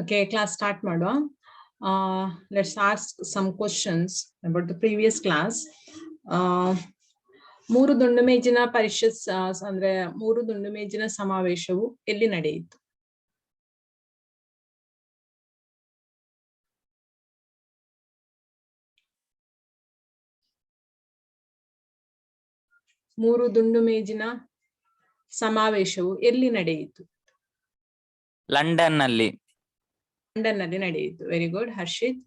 Okay, class start ಮಾಡುವ. Let's ask some questions about the previous class. ಮೂರು ದುಂಡು ಮೇಜಿನ ಪರಿಷತ್ ಅಂದ್ರೆ ಮೂರು ದುಂಡು ಮೇಜಿನ ಸಮಾವೇಶವು ಎಲ್ಲಿ ನಡೆಯಿತು? ಮೂರು ದುಂಡು ಮೇಜಿನ ಸಮಾವೇಶವು ಎಲ್ಲಿ ನಡೆಯಿತು? ಲಂಡನ್ ನಲ್ಲಿ ನಡೆಯಿತು. Very good Harshit.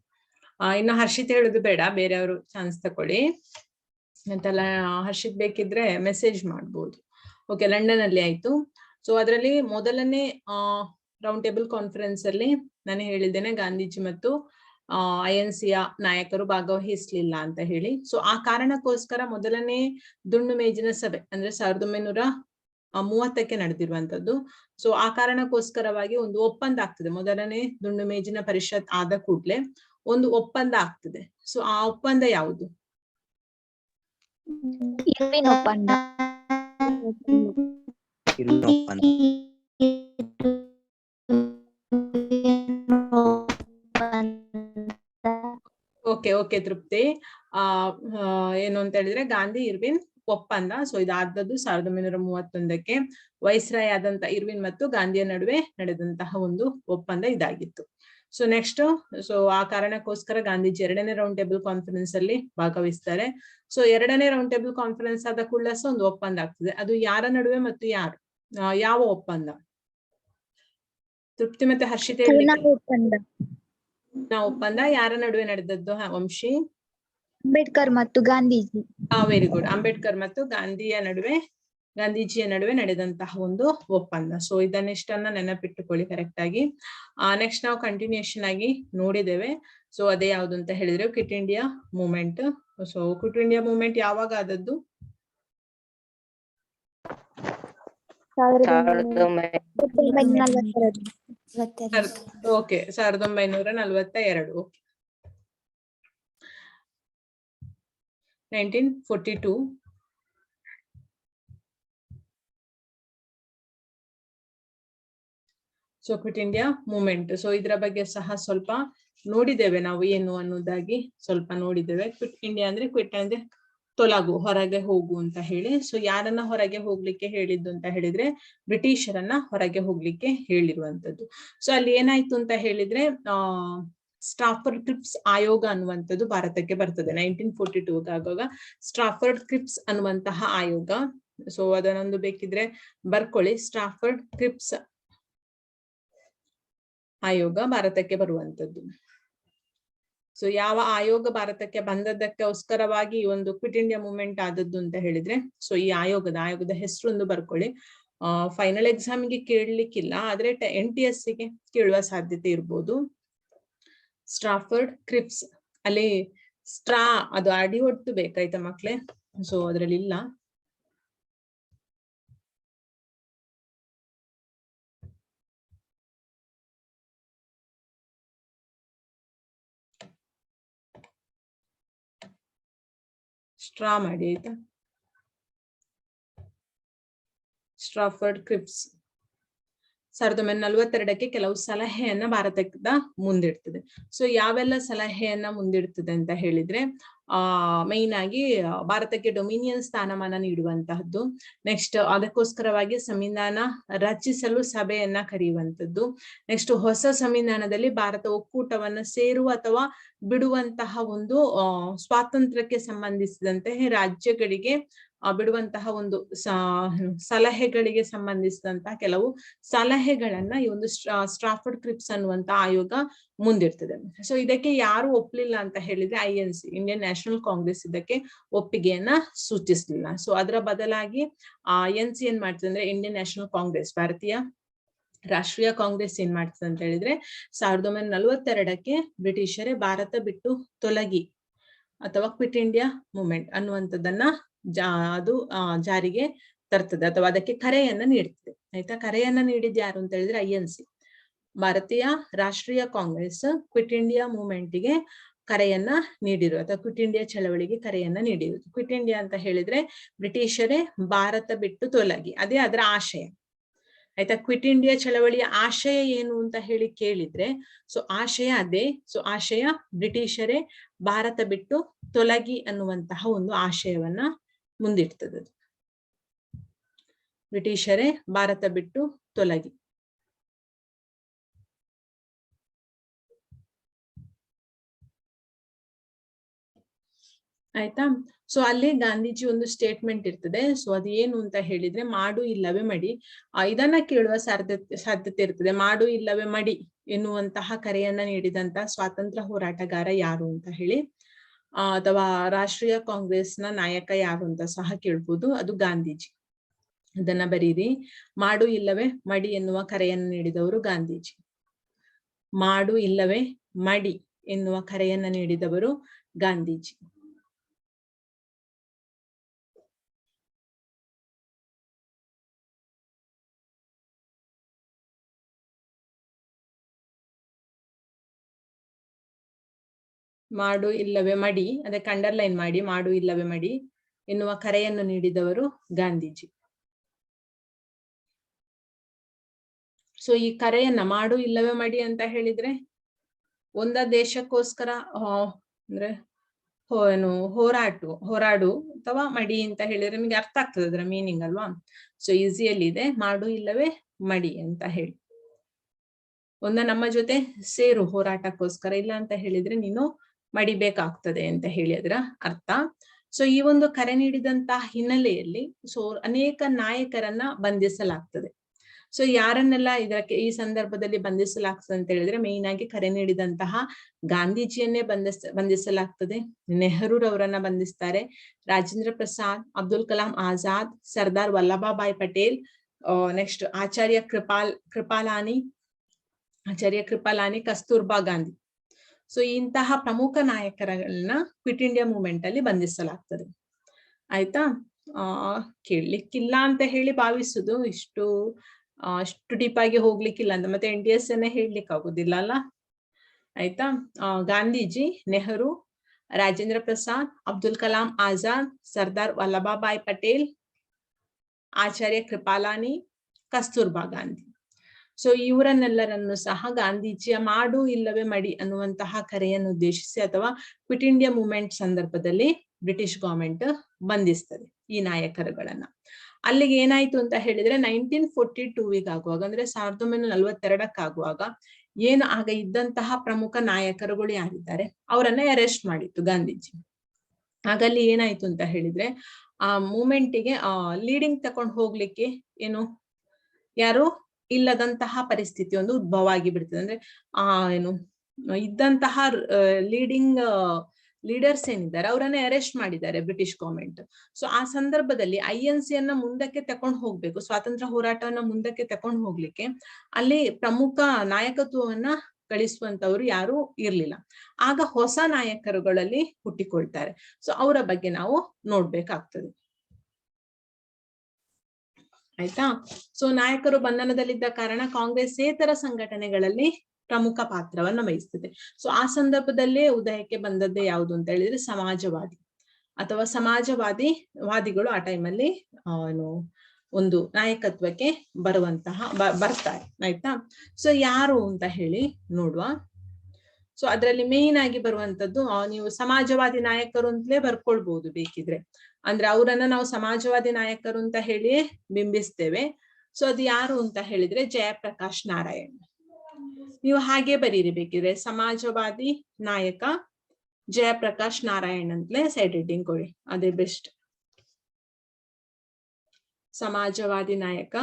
ಇನ್ನು ಹರ್ಷಿತ್ ಹೇಳುದು ಬೇಡ, ಬೇರೆಯವರು ಚಾನ್ಸ್ ತಕೊಳ್ಳಿ ಅಂತೆಲ್ಲ. ಹರ್ಷಿತ್ ಬೇಕಿದ್ರೆ ಮೆಸೇಜ್ ಮಾಡ್ಬೋದು. ಓಕೆ, ಲಂಡನ್ ಅಲ್ಲಿ ಆಯ್ತು. ಸೊ ಅದರಲ್ಲಿ ಮೊದಲನೇ ರೌಂಡ್ ಟೇಬಲ್ ಕಾನ್ಫರೆನ್ಸ್ ಅಲ್ಲಿ ನಾನು ಹೇಳಿದ್ದೇನೆ ಗಾಂಧೀಜಿ ಮತ್ತು INC ನಾಯಕರು ಭಾಗವಹಿಸ್ಲಿಲ್ಲ ಅಂತ ಹೇಳಿ. ಸೊ ಆ ಕಾರಣಕ್ಕೋಸ್ಕರ ಮೊದಲನೇ ದುಂಡು ಮೇಜಿನ ಸಭೆ ಅಂದ್ರೆ 1930ಕ್ಕೆ ನಡೆದಿರುವಂತದ್ದು. ಸೊ ಆ ಕಾರಣಕ್ಕೋಸ್ಕರವಾಗಿ ಒಂದು ಒಪ್ಪಂದ ಆಗ್ತದೆ. ಮೊದಲನೇ ದುಂಡು ಮೇಜಿನ ಪರಿಷತ್ ಆದ ಕೂಡಲೇ ಒಂದು ಒಪ್ಪಂದ ಆಗ್ತದೆ. ಸೊ ಆ ಒಪ್ಪಂದ ಯಾವುದು? ಓಕೆ ತೃಪ್ತಿ. ಏನು ಅಂತ ಹೇಳಿದ್ರೆ ಗಾಂಧಿ ಇರ್ವಿನ್ ಒಪ್ಪಂದ. ಸೊ ಇದಾದದ್ದು 1931ಕ್ಕೆ ವೈಸ್ರಾಯ್ ಆದಂತ ಇರ್ವಿನ್ ಮತ್ತು ಗಾಂಧಿಯ ನಡುವೆ ನಡೆದಂತಹ ಒಂದು ಒಪ್ಪಂದ ಇದಾಗಿತ್ತು. ಸೊ ನೆಕ್ಸ್ಟ್, ಸೊ ಆ ಕಾರಣಕ್ಕೋಸ್ಕರ ಗಾಂಧೀಜಿ ಎರಡನೇ ರೌಂಡ್ ಟೇಬಲ್ ಕಾನ್ಫರೆನ್ಸ್ ಅಲ್ಲಿ ಭಾಗವಹಿಸ್ತಾರೆ. ಸೊ ಎರಡನೇ ರೌಂಡ್ ಟೇಬಲ್ ಕಾನ್ಫರೆನ್ಸ್ ಆದ ಕೂಡಲೇ ಒಂದು ಒಪ್ಪಂದ ಆಗ್ತದೆ. ಅದು ಯಾರ ನಡುವೆ ಮತ್ತು ಯಾರು, ಯಾವ ಒಪ್ಪಂದ? ತೃಪ್ತಿ ಮತ್ತೆ ಹರ್ಷಿತ ಒಪ್ಪಂದ ಯಾರ ನಡುವೆ ನಡೆದದ್ದು? ವಂಶಿ. ಅಂಬೇಡ್ಕರ್ ಮತ್ತು ಗಾಂಧೀಜಿ. Very good. ಅಂಬೇಡ್ಕರ್ ಮತ್ತು ಗಾಂಧೀಜಿಯ ನಡುವೆ ನಡೆದಂತಹ ಒಂದು ಒಪ್ಪಂದ. ಸೊ ಇದನ್ನಿಷ್ಟನ್ನ ನೆನಪಿಟ್ಟುಕೊಳ್ಳಿ ಕರೆಕ್ಟ್ ಆಗಿ. ನೆಕ್ಸ್ಟ್ ನಾವು ಕಂಟಿನ್ಯೂಷನ್ ಆಗಿ ನೋಡಿದ್ದೇವೆ. ಸೊ ಅದೇ ಯಾವ್ದು ಅಂತ ಹೇಳಿದ್ರೆ quit India movement. So quit India movement ಯಾವಾಗ ಆದದ್ದು? 1942. Okay, 1942. 1942. So quit India movement. So ಇದರ ಬಗ್ಗೆ ಸಹ ಸ್ವಲ್ಪ ನೋಡಿದ್ದೇವೆ ನಾವು, ಏನು ಅನ್ನೋದಾಗಿ ಸ್ವಲ್ಪ ನೋಡಿದ್ದೇವೆ. ಕ್ವಿಟ್ ಇಂಡಿಯಾ ಅಂದ್ರೆ ಕ್ವಿಟ್ ಅಂದ್ರೆ ತೊಲಗು, ಹೊರಗೆ ಹೋಗು ಅಂತ ಹೇಳಿ. ಸೊ ಯಾರನ್ನ ಹೊರಗೆ ಹೋಗ್ಲಿಕ್ಕೆ ಹೇಳಿದ್ದು ಅಂತ ಹೇಳಿದ್ರೆ ಬ್ರಿಟಿಷರನ್ನ ಹೊರಗೆ ಹೋಗ್ಲಿಕ್ಕೆ ಹೇಳಿರುವಂತದ್ದು. ಸೊ ಅಲ್ಲಿ ಏನಾಯ್ತು ಅಂತ ಹೇಳಿದ್ರೆ ಸ್ಟಾಫರ್ಡ್ ಕ್ರಿಪ್ಸ್ ಆಯೋಗ ಅನ್ನುವಂಥದ್ದು ಭಾರತಕ್ಕೆ ಬರ್ತದೆ 1942 ಆಗುವಾಗ. ಸ್ಟಾಫರ್ಡ್ ಕ್ರಿಪ್ಸ್ ಅನ್ನುವಂತಹ ಆಯೋಗ. ಸೊ ಅದನ್ನೊಂದು ಬೇಕಿದ್ರೆ ಬರ್ಕೊಳ್ಳಿ. ಸ್ಟಾಫರ್ಡ್ ಕ್ರಿಪ್ಸ್ ಆಯೋಗ ಭಾರತಕ್ಕೆ ಬರುವಂತದ್ದು. ಸೊ ಯಾವ ಆಯೋಗ ಭಾರತಕ್ಕೆ ಬಂದದ್ದಕ್ಕೋಸ್ಕರವಾಗಿ ಈ ಒಂದು ಕ್ವಿಟ್ ಇಂಡಿಯಾ ಮೂವ್ಮೆಂಟ್ ಆದದ್ದು ಅಂತ ಹೇಳಿದ್ರೆ, ಸೊ ಈ ಆಯೋಗದ ಹೆಸರು ಒಂದು ಬರ್ಕೊಳ್ಳಿ. ಫೈನಲ್ ಎಕ್ಸಾಮ್ಗೆ ಕೇಳಲಿಕ್ಕಿಲ್ಲ, ಆದ್ರೆ NTS ಗೆ ಕೇಳುವ ಸಾಧ್ಯತೆ ಇರ್ಬೋದು. Stafford creeps. ಅಲ್ಲಿ ಸ್ಟ್ರಾ ಅದು ಅಡಿ ಒಟ್ಟು ಬೇಕಾಯ್ತಾ ಮಕ್ಳೇ? ಸೊ ಅದ್ರಲ್ಲಿ ಇಲ್ಲ. ಸ್ಟ್ರಾ ಮಾಡಿ ಆಯ್ತಾ. ಸ್ಟಾಫರ್ಡ್ ಕ್ರಿಪ್ಸ್ 1942ಕ್ಕೆ ಕೆಲವು ಸಲಹೆಯನ್ನ ಭಾರತದ ಮುಂದಿಡ್ತದೆ. ಸೊ ಯಾವೆಲ್ಲ ಸಲಹೆಯನ್ನ ಮುಂದಿಡ್ತದೆ ಅಂತ ಹೇಳಿದ್ರೆ ಮೈನ್ ಆಗಿ ಭಾರತಕ್ಕೆ ಡೊಮಿನಿಯನ್ ಸ್ಥಾನಮಾನ ನೀಡುವಂತಹದ್ದು. ನೆಕ್ಸ್ಟ್ ಅದಕ್ಕೋಸ್ಕರವಾಗಿ ಸಂವಿಧಾನ ರಚಿಸಲು ಸಭೆಯನ್ನ ಕರೆಯುವಂತದ್ದು. ನೆಕ್ಸ್ಟ್ ಹೊಸ ಸಂವಿಧಾನದಲ್ಲಿ ಭಾರತ ಒಕ್ಕೂಟವನ್ನ ಸೇರುವ ಅಥವಾ ಬಿಡುವಂತಹ ಒಂದು ಸ್ವಾತಂತ್ರ್ಯಕ್ಕೆ ಸಂಬಂಧಿಸಿದಂತೆ ರಾಜ್ಯಗಳಿಗೆ ಬಿಡುವಂತಹ ಒಂದು ಸಲಹೆಗಳಿಗೆ ಸಂಬಂಧಿಸಿದಂತಹ ಕೆಲವು ಸಲಹೆಗಳನ್ನ ಈ ಒಂದು ಸ್ಟಾಫರ್ಡ್ ಕ್ರಿಪ್ಸ್ ಅನ್ನುವಂತ ಆಯೋಗ ಮುಂದಿರ್ತದೆ. ಸೊ ಇದಕ್ಕೆ ಯಾರು ಒಪ್ಲಿಲ್ಲ ಅಂತ ಹೇಳಿದ್ರೆ INC, ಇಂಡಿಯನ್ ನ್ಯಾಷನಲ್ ಕಾಂಗ್ರೆಸ್ ಇದಕ್ಕೆ ಒಪ್ಪಿಗೆಯನ್ನ ಸೂಚಿಸಲಿಲ್ಲ. ಸೊ ಅದರ ಬದಲಾಗಿ INC ಏನ್ ಮಾಡ್ತದೆ ಅಂದ್ರೆ ಇಂಡಿಯನ್ ನ್ಯಾಷನಲ್ ಕಾಂಗ್ರೆಸ್, ಭಾರತೀಯ ರಾಷ್ಟ್ರೀಯ ಕಾಂಗ್ರೆಸ್ ಏನ್ ಮಾಡ್ತದೆ ಅಂತ ಹೇಳಿದ್ರೆ 1942ಕ್ಕೆ ಬ್ರಿಟಿಷರೇ ಭಾರತ ಬಿಟ್ಟು ತೊಲಗಿ ಅಥವಾ ಕ್ವಿಟ್ ಇಂಡಿಯಾ ಮೂವ್ಮೆಂಟ್ ಅನ್ನುವಂಥದ್ದನ್ನ ಅದು ಜಾರಿಗೆ ತರ್ತದೆ ಅಥವಾ ಅದಕ್ಕೆ ಕರೆಯನ್ನ ನೀಡ್ತದೆ. ಆಯ್ತಾ. ಕರೆಯನ್ನ ನೀಡಿದ್ ಯಾರು ಅಂತ ಹೇಳಿದ್ರೆ INC, ಭಾರತೀಯ ರಾಷ್ಟ್ರೀಯ ಕಾಂಗ್ರೆಸ್ ಕ್ವಿಟ್ ಇಂಡಿಯಾ ಮೂವ್ಮೆಂಟ್ಗೆ ಕರೆಯನ್ನ ನೀಡಿರು ಅಥವಾ ಕ್ವಿಟ್ ಇಂಡಿಯಾ ಚಳವಳಿಗೆ ಕರೆಯನ್ನ ನೀಡಿರುವುದು. ಕ್ವಿಟ್ ಇಂಡಿಯಾ ಅಂತ ಹೇಳಿದ್ರೆ ಬ್ರಿಟಿಷರೇ ಭಾರತ ಬಿಟ್ಟು ತೊಲಗಿ, ಅದೇ ಅದರ ಆಶಯ. ಆಯ್ತಾ. ಕ್ವಿಟ್ ಇಂಡಿಯಾ ಚಳವಳಿಯ ಆಶಯ ಏನು ಅಂತ ಹೇಳಿ ಕೇಳಿದ್ರೆ, ಸೊ ಆಶಯ ಅದೇ. ಸೊ ಆಶಯ ಬ್ರಿಟಿಷರೇ ಭಾರತ ಬಿಟ್ಟು ತೊಲಗಿ ಅನ್ನುವಂತಹ ಒಂದು ಆಶಯವನ್ನ ಮುಂದಿಡ್ತದೆ. ಬ್ರಿಟಿಷರೇ ಭಾರತ ಬಿಟ್ಟು ತೊಲಗಿ. ಆಯ್ತಾ. ಸೊ ಅಲ್ಲಿ ಗಾಂಧೀಜಿ ಒಂದು ಸ್ಟೇಟ್ಮೆಂಟ್ ಇರ್ತದೆ. ಸೊ ಅದು ಏನು ಅಂತ ಹೇಳಿದ್ರೆ, ಮಾಡು ಇಲ್ಲವೇ ಮಡಿ. ಇದನ್ನ ಕೇಳುವ ಸಾಧ್ಯತೆ ಇರ್ತದೆ. ಮಾಡು ಇಲ್ಲವೇ ಮಡಿ ಎನ್ನುವಂತಹ ಕರೆಯನ್ನ ನೀಡಿದಂತಹ ಸ್ವಾತಂತ್ರ್ಯ ಹೋರಾಟಗಾರ ಯಾರು ಅಂತ ಹೇಳಿ, ಅಥವಾ ರಾಷ್ಟ್ರೀಯ ಕಾಂಗ್ರೆಸ್ನ ನಾಯಕ ಯಾರು ಅಂತ ಸಹ ಕೇಳ್ಬೋದು. ಅದು ಗಾಂಧೀಜಿ. ಅದನ್ನ ಬರೀರಿ. ಮಾಡು ಇಲ್ಲವೇ ಮಡಿ ಎನ್ನುವ ಕರೆಯನ್ನು ನೀಡಿದವರು ಗಾಂಧೀಜಿ. ಮಾಡು ಇಲ್ಲವೇ ಮಡಿ ಎನ್ನುವ ಕರೆಯನ್ನ ನೀಡಿದವರು ಗಾಂಧೀಜಿ. ಮಾಡು ಇಲ್ಲವೇ ಮಡಿ, ಅದಕ್ಕೆ ಅಂಡರ್ಲೈನ್ ಮಾಡಿ, ಮಾಡು ಇಲ್ಲವೇ ಮಡಿ ಎನ್ನುವ ಕರೆಯನ್ನು ನೀಡಿದವರು ಗಾಂಧೀಜಿ. ಸೊ ಈ ಕರೆಯನ್ನ ಮಾಡು ಇಲ್ಲವೇ ಮಡಿ ಅಂತ ಹೇಳಿದ್ರೆ, ಒಂದ ದೇಶಕ್ಕೋಸ್ಕರ ಅಂದ್ರೆ ಹೋರಾಡು ಅಥವಾ ಮಡಿ ಅಂತ ಹೇಳಿದ್ರೆ ನಿಮ್ಗೆ ಅರ್ಥ ಆಗ್ತದೆ ಅದರ ಮೀನಿಂಗ್ ಅಲ್ವಾ. ಸೊ ಈಸಿಯಲ್ಲಿ ಇದೆ, ಮಾಡು ಇಲ್ಲವೇ ಮಡಿ ಅಂತ ಹೇಳಿ. ನಮ್ಮ ಜೊತೆ ಸೇರು ಹೋರಾಟಕ್ಕೋಸ್ಕರ, ಇಲ್ಲ ಅಂತ ಹೇಳಿದ್ರೆ ನೀನು ಮಡಿಬೇಕಾಗ್ತದೆ ಅಂತ ಹೇಳಿ ಅದರ ಅರ್ಥ. ಸೊ ಈ ಒಂದು ಕರೆ ನೀಡಿದಂತಹ ಹಿನ್ನೆಲೆಯಲ್ಲಿ ಸೊ ಅನೇಕ ನಾಯಕರನ್ನ ಬಂಧಿಸಲಾಗ್ತದೆ. ಸೊ ಯಾರನ್ನೆಲ್ಲ ಈ ಸಂದರ್ಭದಲ್ಲಿ ಬಂಧಿಸಲಾಗ್ತದೆ ಅಂತ ಹೇಳಿದ್ರೆ, ಮೇಯ್ನ್ ಆಗಿ ಕರೆ ನೀಡಿದಂತಹ ಗಾಂಧೀಜಿಯನ್ನೇ ಬಂಧಿಸಲಾಗ್ತದೆ. ನೆಹರೂರವರನ್ನ ಬಂಧಿಸ್ತಾರೆ. ರಾಜೇಂದ್ರ ಪ್ರಸಾದ್, ಅಬ್ದುಲ್ ಕಲಾಂ ಆಜಾದ್, ಸರ್ದಾರ್ ವಲ್ಲಭಭಾಯ್ ಪಟೇಲ್, ನೆಕ್ಸ್ಟ್ ಆಚಾರ್ಯ ಕೃಪಾಲಾನಿ, ಕಸ್ತೂರ್ಬಾ ಗಾಂಧಿ. ಸೊ ಇಂತಹ ಪ್ರಮುಖ ನಾಯಕರನ್ನ ಕ್ವಿಟ್ ಇಂಡಿಯಾ ಮೂವ್ಮೆಂಟ್ ಅಲ್ಲಿ ಬಂಧಿಸಲಾಗ್ತದೆ. ಆಯ್ತಾ. ಕೇಳಲಿಕ್ಕಿಲ್ಲ ಅಂತ ಹೇಳಿ ಭಾವಿಸುದು, ಅಷ್ಟು ಡೀಪ್ ಆಗಿ ಹೋಗ್ಲಿಕ್ಕಿಲ್ಲ ಅಂತ ಮತ್ತೆ NDS ಅನ್ನೇ ಹೇಳಲಿಕ್ಕೆ ಆಗುದಿಲ್ಲ ಅಲ್ಲ. ಆಯ್ತಾ. ಗಾಂಧೀಜಿ, ನೆಹರು, ರಾಜೇಂದ್ರ ಪ್ರಸಾದ್, ಅಬ್ದುಲ್ ಕಲಾಂ ಆಜಾದ್, ಸರ್ದಾರ್ ವಲ್ಲಭಭಾಯ್ ಪಟೇಲ್, ಆಚಾರ್ಯ ಕೃಪಾಲಾನಿ, ಕಸ್ತೂರ್ಬಾ ಗಾಂಧಿ. ಸೊ ಇವರನ್ನೆಲ್ಲರನ್ನು ಸಹ ಗಾಂಧೀಜಿಯ ಮಾಡು ಇಲ್ಲವೇ ಮಡಿ ಅನ್ನುವಂತಹ ಕರೆಯನ್ನು ಉದ್ದೇಶಿಸಿ ಅಥವಾ ಕ್ವಿಟ್ ಇಂಡಿಯಾ ಮೂವ್ಮೆಂಟ್ ಸಂದರ್ಭದಲ್ಲಿ ಬ್ರಿಟಿಷ್ ಗವರ್ಮೆಂಟ್ ಬಂಧಿಸ್ತದೆ ಈ ನಾಯಕರುಗಳನ್ನ. ಅಲ್ಲಿಗೆ ಏನಾಯ್ತು ಅಂತ ಹೇಳಿದ್ರೆ 1942 ಆಗುವಾಗ, ಅಂದ್ರೆ 1942 ಏನು ಆಗ ಇದ್ದಂತಹ ಪ್ರಮುಖ ನಾಯಕರುಗಳು ಯಾರಿದ್ದಾರೆ ಅವರನ್ನ ಅರೆಸ್ಟ್ ಮಾಡಿತ್ತು ಗಾಂಧೀಜಿ. ಹಾಗಲ್ಲಿ ಏನಾಯ್ತು ಅಂತ ಹೇಳಿದ್ರೆ, ಆ ಮೂವ್ಮೆಂಟಿಗೆ ಲೀಡಿಂಗ್ ತಕೊಂಡು ಹೋಗ್ಲಿಕ್ಕೆ ಯಾರು ಇಲ್ಲದಂತಹ ಪರಿಸ್ಥಿತಿ ಒಂದು ಉದ್ಭವ ಆಗಿ ಬಿಡ್ತದೆ. ಅಂದ್ರೆ ಇದ್ದಂತಹ ಲೀಡರ್ಸ್ ಏನಿದ್ದಾರೆ ಅವರನ್ನೇ ಅರೆಸ್ಟ್ ಮಾಡಿದ್ದಾರೆ ಬ್ರಿಟಿಷ್ ಗವರ್ಮೆಂಟ್. ಸೊ ಆ ಸಂದರ್ಭದಲ್ಲಿ INC ಯನ್ನ ಮುಂದಕ್ಕೆ ತಕೊಂಡು ಹೋಗ್ಬೇಕು, ಸ್ವಾತಂತ್ರ್ಯ ಹೋರಾಟವನ್ನ ಮುಂದಕ್ಕೆ ತಕೊಂಡು ಹೋಗ್ಲಿಕ್ಕೆ ಅಲ್ಲಿ ಪ್ರಮುಖ ನಾಯಕತ್ವವನ್ನ ಗಳಿಸುವಂತವ್ರು ಯಾರು ಇರ್ಲಿಲ್ಲ. ಆಗ ಹೊಸ ನಾಯಕರುಗಳಲ್ಲಿ ಹುಟ್ಟಿಕೊಳ್ತಾರೆ. ಸೊ ಅವರ ಬಗ್ಗೆ ನಾವು ನೋಡ್ಬೇಕಾಗ್ತದೆ. ಆಯ್ತಾ. ಸೊ ನಾಯಕರು ಬಂಧನದಲ್ಲಿದ್ದ ಕಾರಣ ಕಾಂಗ್ರೆಸ್ಸೇತರ ಸಂಘಟನೆಗಳಲ್ಲಿ ಪ್ರಮುಖ ಪಾತ್ರವನ್ನು ವಹಿಸ್ತದೆ. ಸೊ ಆ ಸಂದರ್ಭದಲ್ಲೇ ಉದಯಕ್ಕೆ ಬಂದದ್ದೇ ಯಾವುದು ಅಂತ ಹೇಳಿದ್ರೆ ಸಮಾಜವಾದಿ ಅಥವಾ ಸಮಾಜವಾದಿಗಳು ಆ ಟೈಮಲ್ಲಿ ಒಂದು ನಾಯಕತ್ವಕ್ಕೆ ಬರ್ತಾರೆ. ಆಯ್ತಾ. ಸೊ ಯಾರು ಅಂತ ಹೇಳಿ ನೋಡುವ. ಸೊ ಅದರಲ್ಲಿ ಮೇನ್ ಆಗಿ ಬರುವಂತದ್ದು, ನೀವು ಸಮಾಜವಾದಿ ನಾಯಕರು ಅಂತಲೇ ಬರ್ಕೊಳ್ಬಹುದು ಬೇಕಿದ್ರೆ. ಅಂದ್ರೆ ಅವರನ್ನ ನಾವು ಸಮಾಜವಾದಿ ನಾಯಕರು ಅಂತ ಹೇಳಿ ಬಿಂಬಿಸ್ತೇವೆ. ಸೊ ಅದು ಯಾರು ಅಂತ ಹೇಳಿದ್ರೆ ಜಯಪ್ರಕಾಶ್ ನಾರಾಯಣ್. ನೀವು ಹಾಗೆ ಬರೀರಿ ಬೇಕಿದ್ರೆ, ಸಮಾಜವಾದಿ ನಾಯಕ ಜಯಪ್ರಕಾಶ್ ನಾರಾಯಣ್ ಅಂತಲೇ ಸೈಡ್ ಹೆಡ್ಡಿಂಗ್ ಕೊಡಿ, ಅದೇ ಬೆಸ್ಟ್. ಸಮಾಜವಾದಿ ನಾಯಕ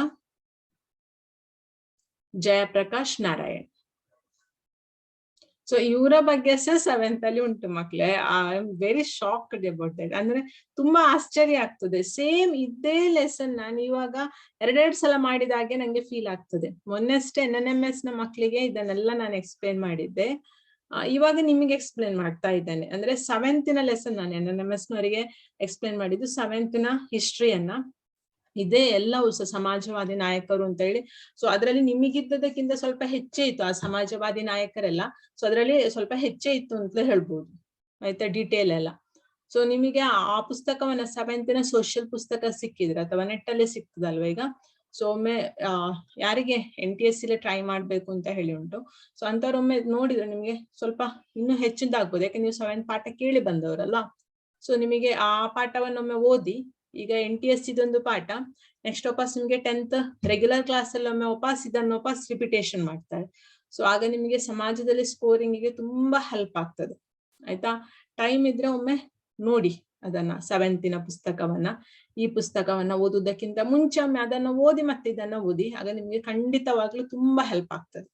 ಜಯಪ್ರಕಾಶ್ ನಾರಾಯಣ್. ಸೊ ಇವರ ಬಗ್ಗೆ ಸಹ 7th ಅಲ್ಲಿ ಉಂಟು ಮಕ್ಳೇ. I am very shocked about that. ಅಂದ್ರೆ ತುಂಬಾ ಆಶ್ಚರ್ಯ ಆಗ್ತದೆ. ಸೇಮ್ ಇದೇ ಲೆಸನ್ ನಾನು ಇವಾಗ 2 ಸಲ ಮಾಡಿದಾಗೆ ನಂಗೆ ಫೀಲ್ ಆಗ್ತದೆ. ಮೊನ್ನೆಷ್ಟೇ NNMS ನ ಮಕ್ಳಿಗೆ ಇದನ್ನೆಲ್ಲ ನಾನು ಎಕ್ಸ್ಪ್ಲೇನ್ ಮಾಡಿದ್ದೆ. ಇವಾಗ ನಿಮಗೆ ಎಕ್ಸ್ಪ್ಲೇನ್ ಮಾಡ್ತಾ ಇದ್ದೇನೆ. ಅಂದ್ರೆ 7th ಲೆಸನ್ ನಾನು NNMS ನವರಿಗೆ ಎಕ್ಸ್ಪ್ಲೇನ್ ಮಾಡಿದ್ದು 7th ಹಿಸ್ಟ್ರಿಯನ್ನ. ಇದೇ ಎಲ್ಲವೂ ಸಮಾಜವಾದಿ ನಾಯಕರು ಅಂತ ಹೇಳಿ. ಸೊ ಅದರಲ್ಲಿ ನಿಮಗಿದ್ದದಕ್ಕಿಂತ ಸ್ವಲ್ಪ ಹೆಚ್ಚೇ ಇತ್ತು ಆ ಸಮಾಜವಾದಿ ನಾಯಕರೆಲ್ಲ. ಸೊ ಅದರಲ್ಲಿ ಸ್ವಲ್ಪ ಹೆಚ್ಚೇ ಇತ್ತು ಅಂತಲೇ ಹೇಳ್ಬೋದು. ಆಯ್ತಾ, ಡೀಟೇಲ್ ಎಲ್ಲ. ಸೊ ನಿಮಗೆ ಆ ಪುಸ್ತಕವನ್ನ 7th ಸೋಷಿಯಲ್ ಪುಸ್ತಕ ಸಿಕ್ಕಿದ್ರೆ ಅಥವಾ ನೆಟ್ಟಲ್ಲೇ ಸಿಕ್ತದಲ್ವ ಈಗ, ಸೊ ಒಮ್ಮೆ ಯಾರಿಗೆ NTSC ಟ್ರೈ ಮಾಡ್ಬೇಕು ಅಂತ ಹೇಳಿ ಉಂಟು, ಸೊ ಅಂತವ್ರೊಮ್ಮೆ ನೋಡಿದ್ರೆ ನಿಮ್ಗೆ ಸ್ವಲ್ಪ ಇನ್ನೂ ಹೆಚ್ಚಿದ್ದಾಗ್ಬೋದು, ಯಾಕೆ ನೀವು 7th ಪಾಠ ಕೇಳಿ ಬಂದವರಲ್ವಾ. ಸೊ ನಿಮಗೆ ಆ ಪಾಠವನ್ನೊಮ್ಮೆ ಓದಿ, ಈಗ NTSC ಇದೊಂದು ಪಾಠ, ನೆಕ್ಸ್ಟ್ ವಾಪಸ್ ನಿಮ್ಗೆ 10th ರೆಗ್ಯುಲರ್ ಕ್ಲಾಸ್ ಅಲ್ಲಿ ಒಮ್ಮೆ ಇದನ್ನು ವಾಪಸ್ ರಿಪಿಟೇಷನ್ ಮಾಡ್ತಾರೆ. ಸೊ ಆಗ ನಿಮಗೆ ಸಮಾಜದಲ್ಲಿ ಸ್ಕೋರಿಂಗಿಗೆ ತುಂಬಾ ಹೆಲ್ಪ್ ಆಗ್ತದೆ ಆಯ್ತಾ. ಟೈಮ್ ಇದ್ರೆ ಒಮ್ಮೆ ನೋಡಿ ಅದನ್ನ 7th ಪುಸ್ತಕವನ್ನ, ಈ ಪುಸ್ತಕವನ್ನ ಓದುವುದಕ್ಕಿಂತ ಮುಂಚೆ ಒಮ್ಮೆ ಅದನ್ನ ಓದಿ ಮತ್ತೆ ಇದನ್ನ ಓದಿ, ಆಗ ನಿಮ್ಗೆ ಖಂಡಿತವಾಗ್ಲೂ ತುಂಬಾ ಹೆಲ್ಪ್ ಆಗ್ತದೆ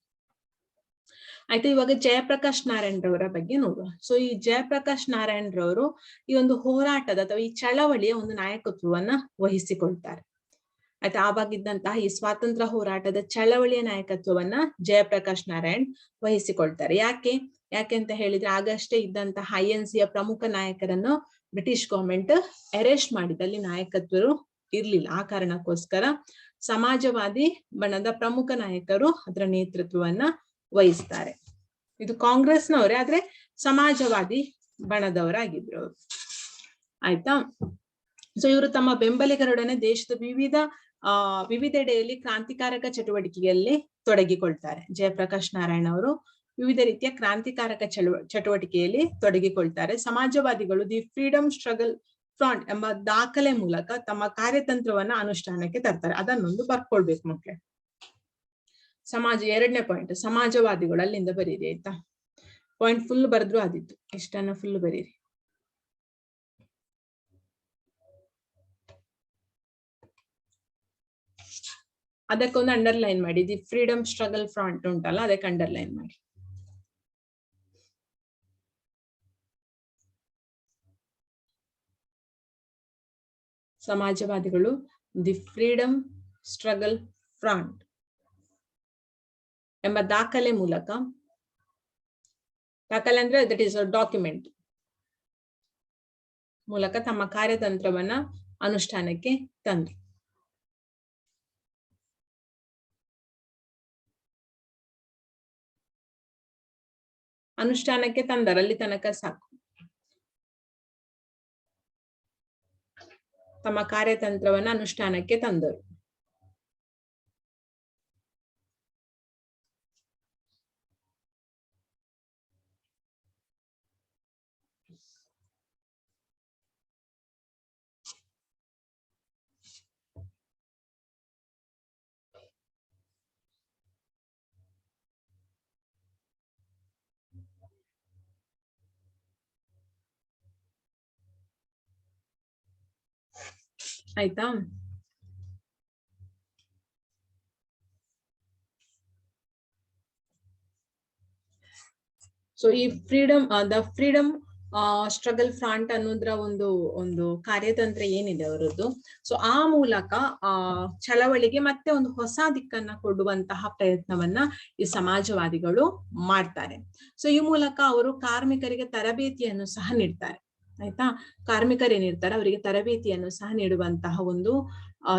ಆಯ್ತಾ. ಇವಾಗ ಜಯಪ್ರಕಾಶ್ ನಾರಾಯಣ್ ರವರ ಬಗ್ಗೆ ನೋಡುವ. ಸೊ ಈ ಜಯಪ್ರಕಾಶ್ ನಾರಾಯಣ್ ರವರು ಈ ಒಂದು ಹೋರಾಟದ ಅಥವಾ ಈ ಚಳವಳಿಯ ಒಂದು ನಾಯಕತ್ವವನ್ನ ವಹಿಸಿಕೊಳ್ತಾರೆ ಆಯ್ತಾ. ಆವಾಗಿದ್ದಂತಹ ಈ ಸ್ವಾತಂತ್ರ್ಯ ಹೋರಾಟದ ಚಳವಳಿಯ ನಾಯಕತ್ವವನ್ನ ಜಯಪ್ರಕಾಶ್ ನಾರಾಯಣ್ ವಹಿಸಿಕೊಳ್ತಾರೆ. ಯಾಕೆ ಅಂತ ಹೇಳಿದ್ರೆ, ಆಗಷ್ಟೇ ಇದ್ದಂತಹ INCಯ ಪ್ರಮುಖ ನಾಯಕರನ್ನು ಬ್ರಿಟಿಷ್ ಗವರ್ಮೆಂಟ್ ಅರೆಸ್ಟ್ ಮಾಡಿದಲ್ಲಿ ನಾಯಕತ್ವರು ಇರ್ಲಿಲ್ಲ. ಆ ಕಾರಣಕ್ಕೋಸ್ಕರ ಸಮಾಜವಾದಿ ಬಣದ ಪ್ರಮುಖ ನಾಯಕರು ಅದರ ನೇತೃತ್ವವನ್ನ ವಹಿಸ್ತಾರೆ. ಇದು ಕಾಂಗ್ರೆಸ್ನವರೇ, ಆದ್ರೆ ಸಮಾಜವಾದಿ ಬಣದವರಾಗಿದ್ರು ಅವರು ಆಯ್ತಾ. ಸೊ ಇವರು ತಮ್ಮ ಬೆಂಬಲಿಗರೊಡನೆ ದೇಶದ ವಿವಿಧೆಡೆಯಲ್ಲಿ ಕ್ರಾಂತಿಕಾರಕ ಚಟುವಟಿಕೆಯಲ್ಲಿ ತೊಡಗಿಕೊಳ್ತಾರೆ. ಜಯಪ್ರಕಾಶ್ ನಾರಾಯಣ್ ಅವರು ವಿವಿಧ ರೀತಿಯ ಕ್ರಾಂತಿಕಾರಕ ಚಟುವಟಿಕೆಯಲ್ಲಿ ತೊಡಗಿಕೊಳ್ತಾರೆ. ಸಮಾಜವಾದಿಗಳು ದಿ ಫ್ರೀಡಮ್ ಸ್ಟ್ರಗಲ್ ಫ್ರಂಟ್ ಎಂಬ ದಾಖಲೆ ಮೂಲಕ ತಮ್ಮ ಕಾರ್ಯತಂತ್ರವನ್ನ ಅನುಷ್ಠಾನಕ್ಕೆ ತರ್ತಾರೆ. ಅದನ್ನೊಂದು ಬರ್ಕೊಳ್ಬೇಕು ಮಕ್ಳೆ. ಎರಡನೇ ಪಾಯಿಂಟ್ ಸಮಾಜವಾದಿಗಳು, ಅಲ್ಲಿಂದ ಬರೀರಿ ಆಯ್ತಾ. ಪಾಯಿಂಟ್ ಫುಲ್ ಬರೆದ್ರು ಆದಿತ್ತು, ಇಷ್ಟನ್ನ ಫುಲ್ ಬರೀರಿ. ಅದಕ್ಕೊಂದು ಅಂಡರ್ಲೈನ್ ಮಾಡಿ, ದಿ ಫ್ರೀಡಮ್ ಸ್ಟ್ರಗಲ್ ಫ್ರಂಟ್ ಉಂಟಲ್ಲ ಅದಕ್ಕೆ ಅಂಡರ್ಲೈನ್ ಮಾಡಿ. ಸಮಾಜವಾದಿಗಳು ದಿ ಫ್ರೀಡಮ್ ಸ್ಟ್ರಗಲ್ ಫ್ರಂಟ್ ಎಂಬ ದಾಖಲೆ ಮೂಲಕ, ದಾಖಲೆ ಅಂದ್ರೆ ದಟ್ ಈಸ್ ಅ ಡಾಕ್ಯುಮೆಂಟ್ ಮೂಲಕ ತಮ್ಮ ಕಾರ್ಯತಂತ್ರವನ್ನ ಅನುಷ್ಠಾನಕ್ಕೆ ತಂದ್ರು. ಅನುಷ್ಠಾನಕ್ಕೆ ತಂದರು, ಅಲ್ಲಿ ತನಕ ಸಾಕು. ತಮ್ಮ ಕಾರ್ಯತಂತ್ರವನ್ನ ಅನುಷ್ಠಾನಕ್ಕೆ ತಂದರು. ಆಯ್ತಾ. ಸೊ ಈ ದ ಫ್ರೀಡಮ್ ಸ್ಟ್ರಗಲ್ ಫ್ರಂಟ್ ಅನ್ನೋದ್ರ ಒಂದು ಕಾರ್ಯತಂತ್ರ ಏನಿದೆ ಅವರದ್ದು, ಸೊ ಆ ಮೂಲಕ ಚಳವಳಿಗೆ ಮತ್ತೆ ಒಂದು ಹೊಸ ದಿಕ್ಕನ್ನ ಕೊಡುವಂತಹ ಪ್ರಯತ್ನವನ್ನ ಈ ಸಮಾಜವಾದಿಗಳು ಮಾಡ್ತಾರೆ. ಸೊ ಈ ಮೂಲಕ ಅವರು ಕಾರ್ಮಿಕರಿಗೆ ತರಬೇತಿಯನ್ನು ಸಹ ನೀಡ್ತಾರೆ ಆಯ್ತಾ. ಕಾರ್ಮಿಕರೇನಿರ್ತಾರೆ ಅವರಿಗೆ ತರಬೇತಿಯನ್ನು ಸಹ ನೀಡುವಂತಹ ಒಂದು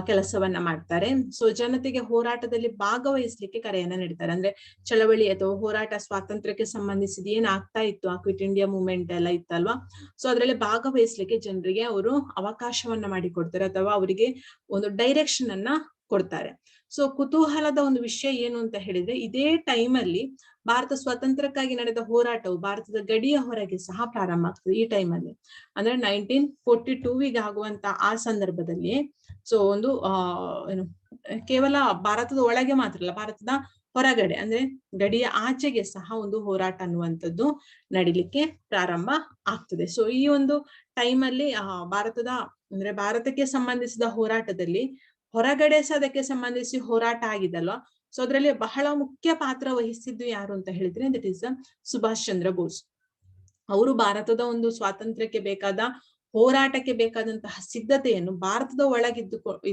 ಕೆಲಸವನ್ನ ಮಾಡ್ತಾರೆ. ಸೊ ಜನತೆಗೆ ಹೋರಾಟದಲ್ಲಿ ಭಾಗವಹಿಸ್ಲಿಕ್ಕೆ ಕರೆಯನ್ನ ನೀಡ್ತಾರೆ. ಅಂದ್ರೆ ಚಳವಳಿ ಅಥವಾ ಹೋರಾಟ ಸ್ವಾತಂತ್ರ್ಯಕ್ಕೆ ಸಂಬಂಧಿಸಿದ ಏನ್ ಆಗ್ತಾ ಇತ್ತು, ಕ್ವಿಟ್ ಇಂಡಿಯಾ ಮೂವ್ಮೆಂಟ್ ಎಲ್ಲ ಇತ್ತಲ್ವಾ, ಸೊ ಅದ್ರಲ್ಲಿ ಭಾಗವಹಿಸ್ಲಿಕ್ಕೆ ಜನರಿಗೆ ಅವರು ಅವಕಾಶವನ್ನ ಮಾಡಿಕೊಡ್ತಾರೆ ಅಥವಾ ಅವರಿಗೆ ಒಂದು ಡೈರೆಕ್ಷನ್ ಅನ್ನ ಕೊಡ್ತಾರೆ. ಸೊ ಕುತೂಹಲದ ಒಂದು ವಿಷಯ ಏನು ಅಂತ ಹೇಳಿದ್ರೆ, ಇದೇ ಟೈಮಲ್ಲಿ ಭಾರತ ಸ್ವಾತಂತ್ರ್ಯಕ್ಕಾಗಿ ನಡೆದ ಹೋರಾಟವು ಭಾರತದ ಗಡಿಯ ಹೊರಗೆ ಸಹ ಪ್ರಾರಂಭ ಆಗ್ತದೆ. ಈ ಟೈಮಲ್ಲಿ ಅಂದ್ರೆ 1942 ಆಗುವಂತ ಆ ಸಂದರ್ಭದಲ್ಲಿ ಸೊ ಒಂದು ಏನು ಕೇವಲ ಭಾರತದ ಒಳಗೆ ಮಾತ್ರ ಅಲ್ಲ, ಭಾರತದ ಹೊರಗಡೆ ಅಂದ್ರೆ ಗಡಿಯ ಆಚೆಗೆ ಸಹ ಒಂದು ಹೋರಾಟ ಅನ್ನುವಂಥದ್ದು ನಡಿಲಿಕ್ಕೆ ಪ್ರಾರಂಭ ಆಗ್ತದೆ. ಸೊ ಈ ಒಂದು ಟೈಮಲ್ಲಿ ಭಾರತಕ್ಕೆ ಸಂಬಂಧಿಸಿದ ಹೋರಾಟದಲ್ಲಿ ಹೊರಗಡೆ ಸಹ ಅದಕ್ಕೆ ಸಂಬಂಧಿಸಿ ಹೋರಾಟ ಆಗಿದಲ್ವಾ. ಸೊ ಅದರಲ್ಲಿ ಬಹಳ ಮುಖ್ಯ ಪಾತ್ರ ವಹಿಸಿದ್ದು ಯಾರು ಅಂತ ಹೇಳಿದ್ರೆ ದಟ್ ಈಸ್ ಸುಭಾಷ್ ಚಂದ್ರ ಬೋಸ್. ಅವರು ಭಾರತದ ಒಂದು ಸ್ವಾತಂತ್ರ್ಯಕ್ಕೆ ಬೇಕಾದ ಹೋರಾಟಕ್ಕೆ ಬೇಕಾದಂತಹ ಸಿದ್ಧತೆಯನ್ನು ಭಾರತದ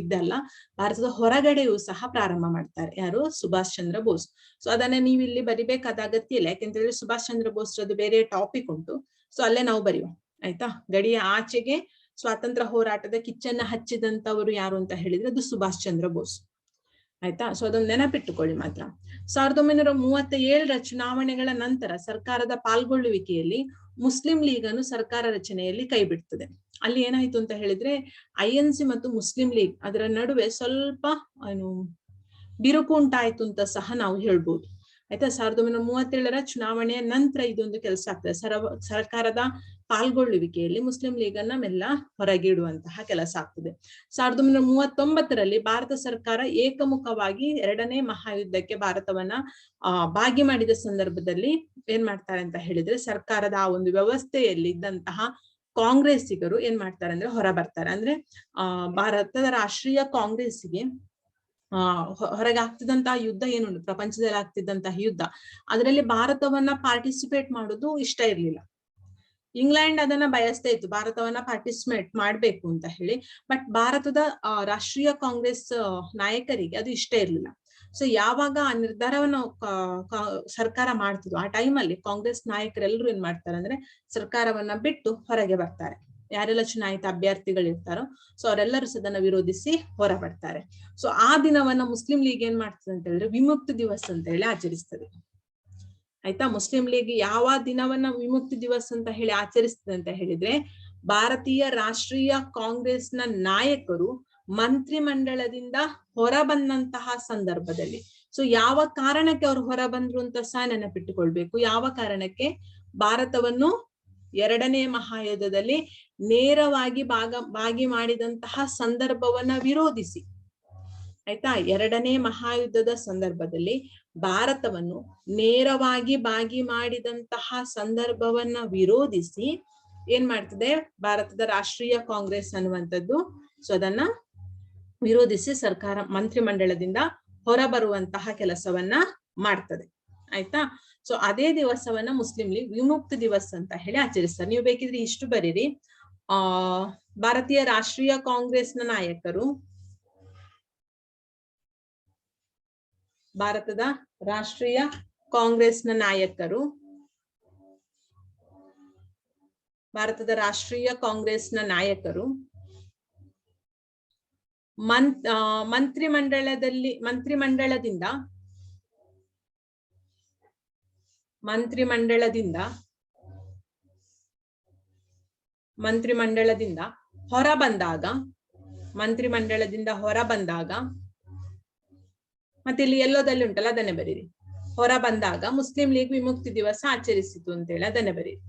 ಇದ್ದಲ್ಲ, ಭಾರತದ ಹೊರಗಡೆಯೂ ಸಹ ಪ್ರಾರಂಭ ಮಾಡ್ತಾರೆ. ಯಾರು? ಸುಭಾಷ್ ಚಂದ್ರ ಬೋಸ್. ಸೊ ಅದನ್ನ ನೀವು ಇಲ್ಲಿ ಬರಿಬೇಕಾದ ಅಗತ್ಯ ಇಲ್ಲ, ಯಾಕೆಂತ ಹೇಳಿದ್ರೆ ಸುಭಾಷ್ ಚಂದ್ರ ಬೋಸ್ ಅದು ಬೇರೆ ಟಾಪಿಕ್ ಉಂಟು. ಸೊ ಅಲ್ಲೇ ನಾವು ಬರೆಯುವ ಆಯ್ತಾ. ಗಡಿಯ ಆಚೆಗೆ ಸ್ವಾತಂತ್ರ್ಯ ಹೋರಾಟದ ಕಿಚ್ಚನ್ನ ಹಚ್ಚಿದಂತವರು ಯಾರು ಅಂತ ಹೇಳಿದ್ರೆ ಅದು ಸುಭಾಷ್ ಚಂದ್ರ ಬೋಸ್ ಆಯ್ತಾ. ಸೊ ಅದೊಂದು ನೆನಪಿಟ್ಟುಕೊಳ್ಳಿ ಮಾತ್ರ. 1937 ಚುನಾವಣೆಗಳ ನಂತರ ಸರ್ಕಾರದ ಪಾಲ್ಗೊಳ್ಳುವಿಕೆಯಲ್ಲಿ ಮುಸ್ಲಿಂ ಲೀಗ್ ಅನ್ನು ಸರ್ಕಾರ ರಚನೆಯಲ್ಲಿ ಕೈ ಬಿಡ್ತದೆ. ಅಲ್ಲಿ ಏನಾಯ್ತು ಅಂತ ಹೇಳಿದ್ರೆ INC ಮತ್ತು ಮುಸ್ಲಿಂ ಲೀಗ್ ಅದರ ನಡುವೆ ಸ್ವಲ್ಪ ಏನು ಬಿರುಕು ಉಂಟಾಯ್ತು ಅಂತ ಸಹ ನಾವು ಹೇಳ್ಬೋದು. ಆಯ್ತಾ, 1937 ಚುನಾವಣೆಯ ನಂತರ ಇದೊಂದು ಕೆಲಸ ಆಗ್ತದೆ. ಸರ್ಕಾರದ ಪಾಲ್ಗೊಳ್ಳುವಿಕೆಯಲ್ಲಿ ಮುಸ್ಲಿಂ ಲೀಗ್ ಅನ್ನ ಮೆಲ್ಲ ಹೊರಗೆ ಇಡುವಂತಹ ಕೆಲಸ ಆಗ್ತದೆ. 1939 ಭಾರತ ಸರ್ಕಾರ ಏಕಮುಖವಾಗಿ 2ನೇ ಮಹಾಯುದ್ಧಕ್ಕೆ ಭಾರತವನ್ನ ಭಾಗಿ ಮಾಡಿದ ಸಂದರ್ಭದಲ್ಲಿ ಏನ್ ಮಾಡ್ತಾರೆ ಅಂತ ಹೇಳಿದ್ರೆ, ಸರ್ಕಾರದ ಆ ಒಂದು ವ್ಯವಸ್ಥೆಯಲ್ಲಿ ಇದ್ದಂತಹ ಕಾಂಗ್ರೆಸ್ಸಿಗರು ಏನ್ ಮಾಡ್ತಾರೆ ಅಂದ್ರೆ ಹೊರ ಬರ್ತಾರೆ. ಅಂದ್ರೆ ಭಾರತದ ರಾಷ್ಟ್ರೀಯ ಕಾಂಗ್ರೆಸ್ಸಿಗೆ ಹೊರಗೆ ಆಗ್ತಿದ್ದಂತಹ ಯುದ್ಧ ಏನು ಪ್ರಪಂಚದಲ್ಲಿ ಆಗ್ತಿದ್ದಂತಹ ಯುದ್ಧ, ಅದರಲ್ಲಿ ಭಾರತವನ್ನ ಪಾರ್ಟಿಸಿಪೇಟ್ ಮಾಡೋದು ಇಷ್ಟ ಇರ್ಲಿಲ್ಲ. ಇಂಗ್ಲೆಂಡ್ ಅದನ್ನ ಬಯಸ್ತಾ ಇತ್ತು, ಭಾರತವನ್ನ ಪಾರ್ಟಿಸಿಪೇಟ್ ಮಾಡ್ಬೇಕು ಅಂತ ಹೇಳಿ. ಬಟ್ ಭಾರತದ ರಾಷ್ಟ್ರೀಯ ಕಾಂಗ್ರೆಸ್ ನಾಯಕರಿಗೆ ಅದು ಇಷ್ಟ ಇರ್ಲಿಲ್ಲ. ಸೊ ಯಾವಾಗ ಆ ನಿರ್ಧಾರವನ್ನು ಸರ್ಕಾರ ಮಾಡ್ತಿದ್ರು, ಆ ಟೈಮಲ್ಲಿ ಕಾಂಗ್ರೆಸ್ ನಾಯಕರೆಲ್ಲರೂ ಏನ್ ಮಾಡ್ತಾರೆ ಅಂದ್ರೆ ಸರ್ಕಾರವನ್ನ ಬಿಟ್ಟು ಹೊರಗೆ ಬರ್ತಾರೆ. ಯಾರೆಲ್ಲ ಚುನಾಯಿತ ಅಭ್ಯರ್ಥಿಗಳು ಇರ್ತಾರೋ ಸೊ ಅವರೆಲ್ಲರೂ ಅದನ್ನ ವಿರೋಧಿಸಿ ಹೊರ ಬರ್ತಾರೆ. ಸೊ ಆ ದಿನವನ್ನ ಮುಸ್ಲಿಂ ಲೀಗ್ ಏನ್ ಮಾಡ್ತದೆ ಅಂತ ಹೇಳಿದ್ರೆ ವಿಮುಕ್ತಿ ದಿವಸ್ ಅಂತ ಹೇಳಿ ಆಚರಿಸ್ತದೆ. ಆಯ್ತಾ, ಮುಸ್ಲಿಂ ಲೀಗ್ ಯಾವ ದಿನವನ್ನ ವಿಮುಕ್ತಿ ದಿವಸ್ ಅಂತ ಹೇಳಿ ಆಚರಿಸ್ತದೆ ಅಂತ ಹೇಳಿದ್ರೆ, ಭಾರತೀಯ ರಾಷ್ಟ್ರೀಯ ಕಾಂಗ್ರೆಸ್ನ ನಾಯಕರು ಮಂತ್ರಿ ಮಂಡಲದಿಂದ ಹೊರ ಬಂದಂತಹ ಸಂದರ್ಭದಲ್ಲಿ, ಸೊ ಯಾವ ಕಾರಣಕ್ಕೆ ಅವರು ಹೊರ ಬಂದ್ರು ಅಂತ ಸಹ ನೆನಪಿಟ್ಟುಕೊಳ್ಬೇಕು. ಯಾವ ಕಾರಣಕ್ಕೆ? ಭಾರತವನ್ನು 2ನೇ ಮಹಾಯುದ್ಧದಲ್ಲಿ ನೇರವಾಗಿ ಭಾಗಿ ಮಾಡಿದಂತಹ ಸಂದರ್ಭವನ್ನ ವಿರೋಧಿಸಿ. ಆಯ್ತಾ, 2ನೇ ಮಹಾಯುದ್ಧದ ಸಂದರ್ಭದಲ್ಲಿ ಭಾರತವನ್ನು ನೇರವಾಗಿ ಭಾಗಿ ಮಾಡಿದಂತಹ ಸಂದರ್ಭವನ್ನ ವಿರೋಧಿಸಿ ಏನ್ ಮಾಡ್ತದೆ ಭಾರತದ ರಾಷ್ಟ್ರೀಯ ಕಾಂಗ್ರೆಸ್ ಅನ್ನುವಂಥದ್ದು. ಸೊ ಅದನ್ನ ವಿರೋಧಿಸಿ ಸರ್ಕಾರ ಮಂತ್ರಿಮಂಡಲದಿಂದ ಹೊರ ಬರುವಂತಹ ಕೆಲಸವನ್ನ ಮಾಡ್ತದೆ. ಆಯ್ತಾ, ಸೊ ಅದೇ ದಿವಸವನ್ನ ಮುಸ್ಲಿಂ ಲೀಗ್ ವಿಮುಕ್ತಿ ದಿವಸ್ ಅಂತ ಹೇಳಿ ಆಚರಿಸ್ತಾರೆ. ನೀವು ಬೇಕಿದ್ರೆ ಇಷ್ಟು ಬರೀರಿ, ಭಾರತೀಯ ರಾಷ್ಟ್ರೀಯ ಕಾಂಗ್ರೆಸ್ನ ನಾಯಕರು, ಭಾರತದ ರಾಷ್ಟ್ರೀಯ ಕಾಂಗ್ರೆಸ್ನ ನಾಯಕರು, ಭಾರತದ ರಾಷ್ಟ್ರೀಯ ಕಾಂಗ್ರೆಸ್ನ ನಾಯಕರು ಮಂತ್ರಿಮಂಡಲದಿಂದ ಹೊರ ಬಂದಾಗ ಮತ್ತೆ ಇಲ್ಲಿ ಎಲ್ಲೋದಲ್ಲಿ ಉಂಟಲ್ಲ ಅದನ್ನೇ ಬರೀರಿ. ಹೊರ ಬಂದಾಗ ಮುಸ್ಲಿಂ ಲೀಗ್ ವಿಮುಕ್ತಿ ದಿವಸ ಆಚರಿಸಿತು ಅಂತೇಳಿ ಅದನ್ನೇ ಬರೀರಿ.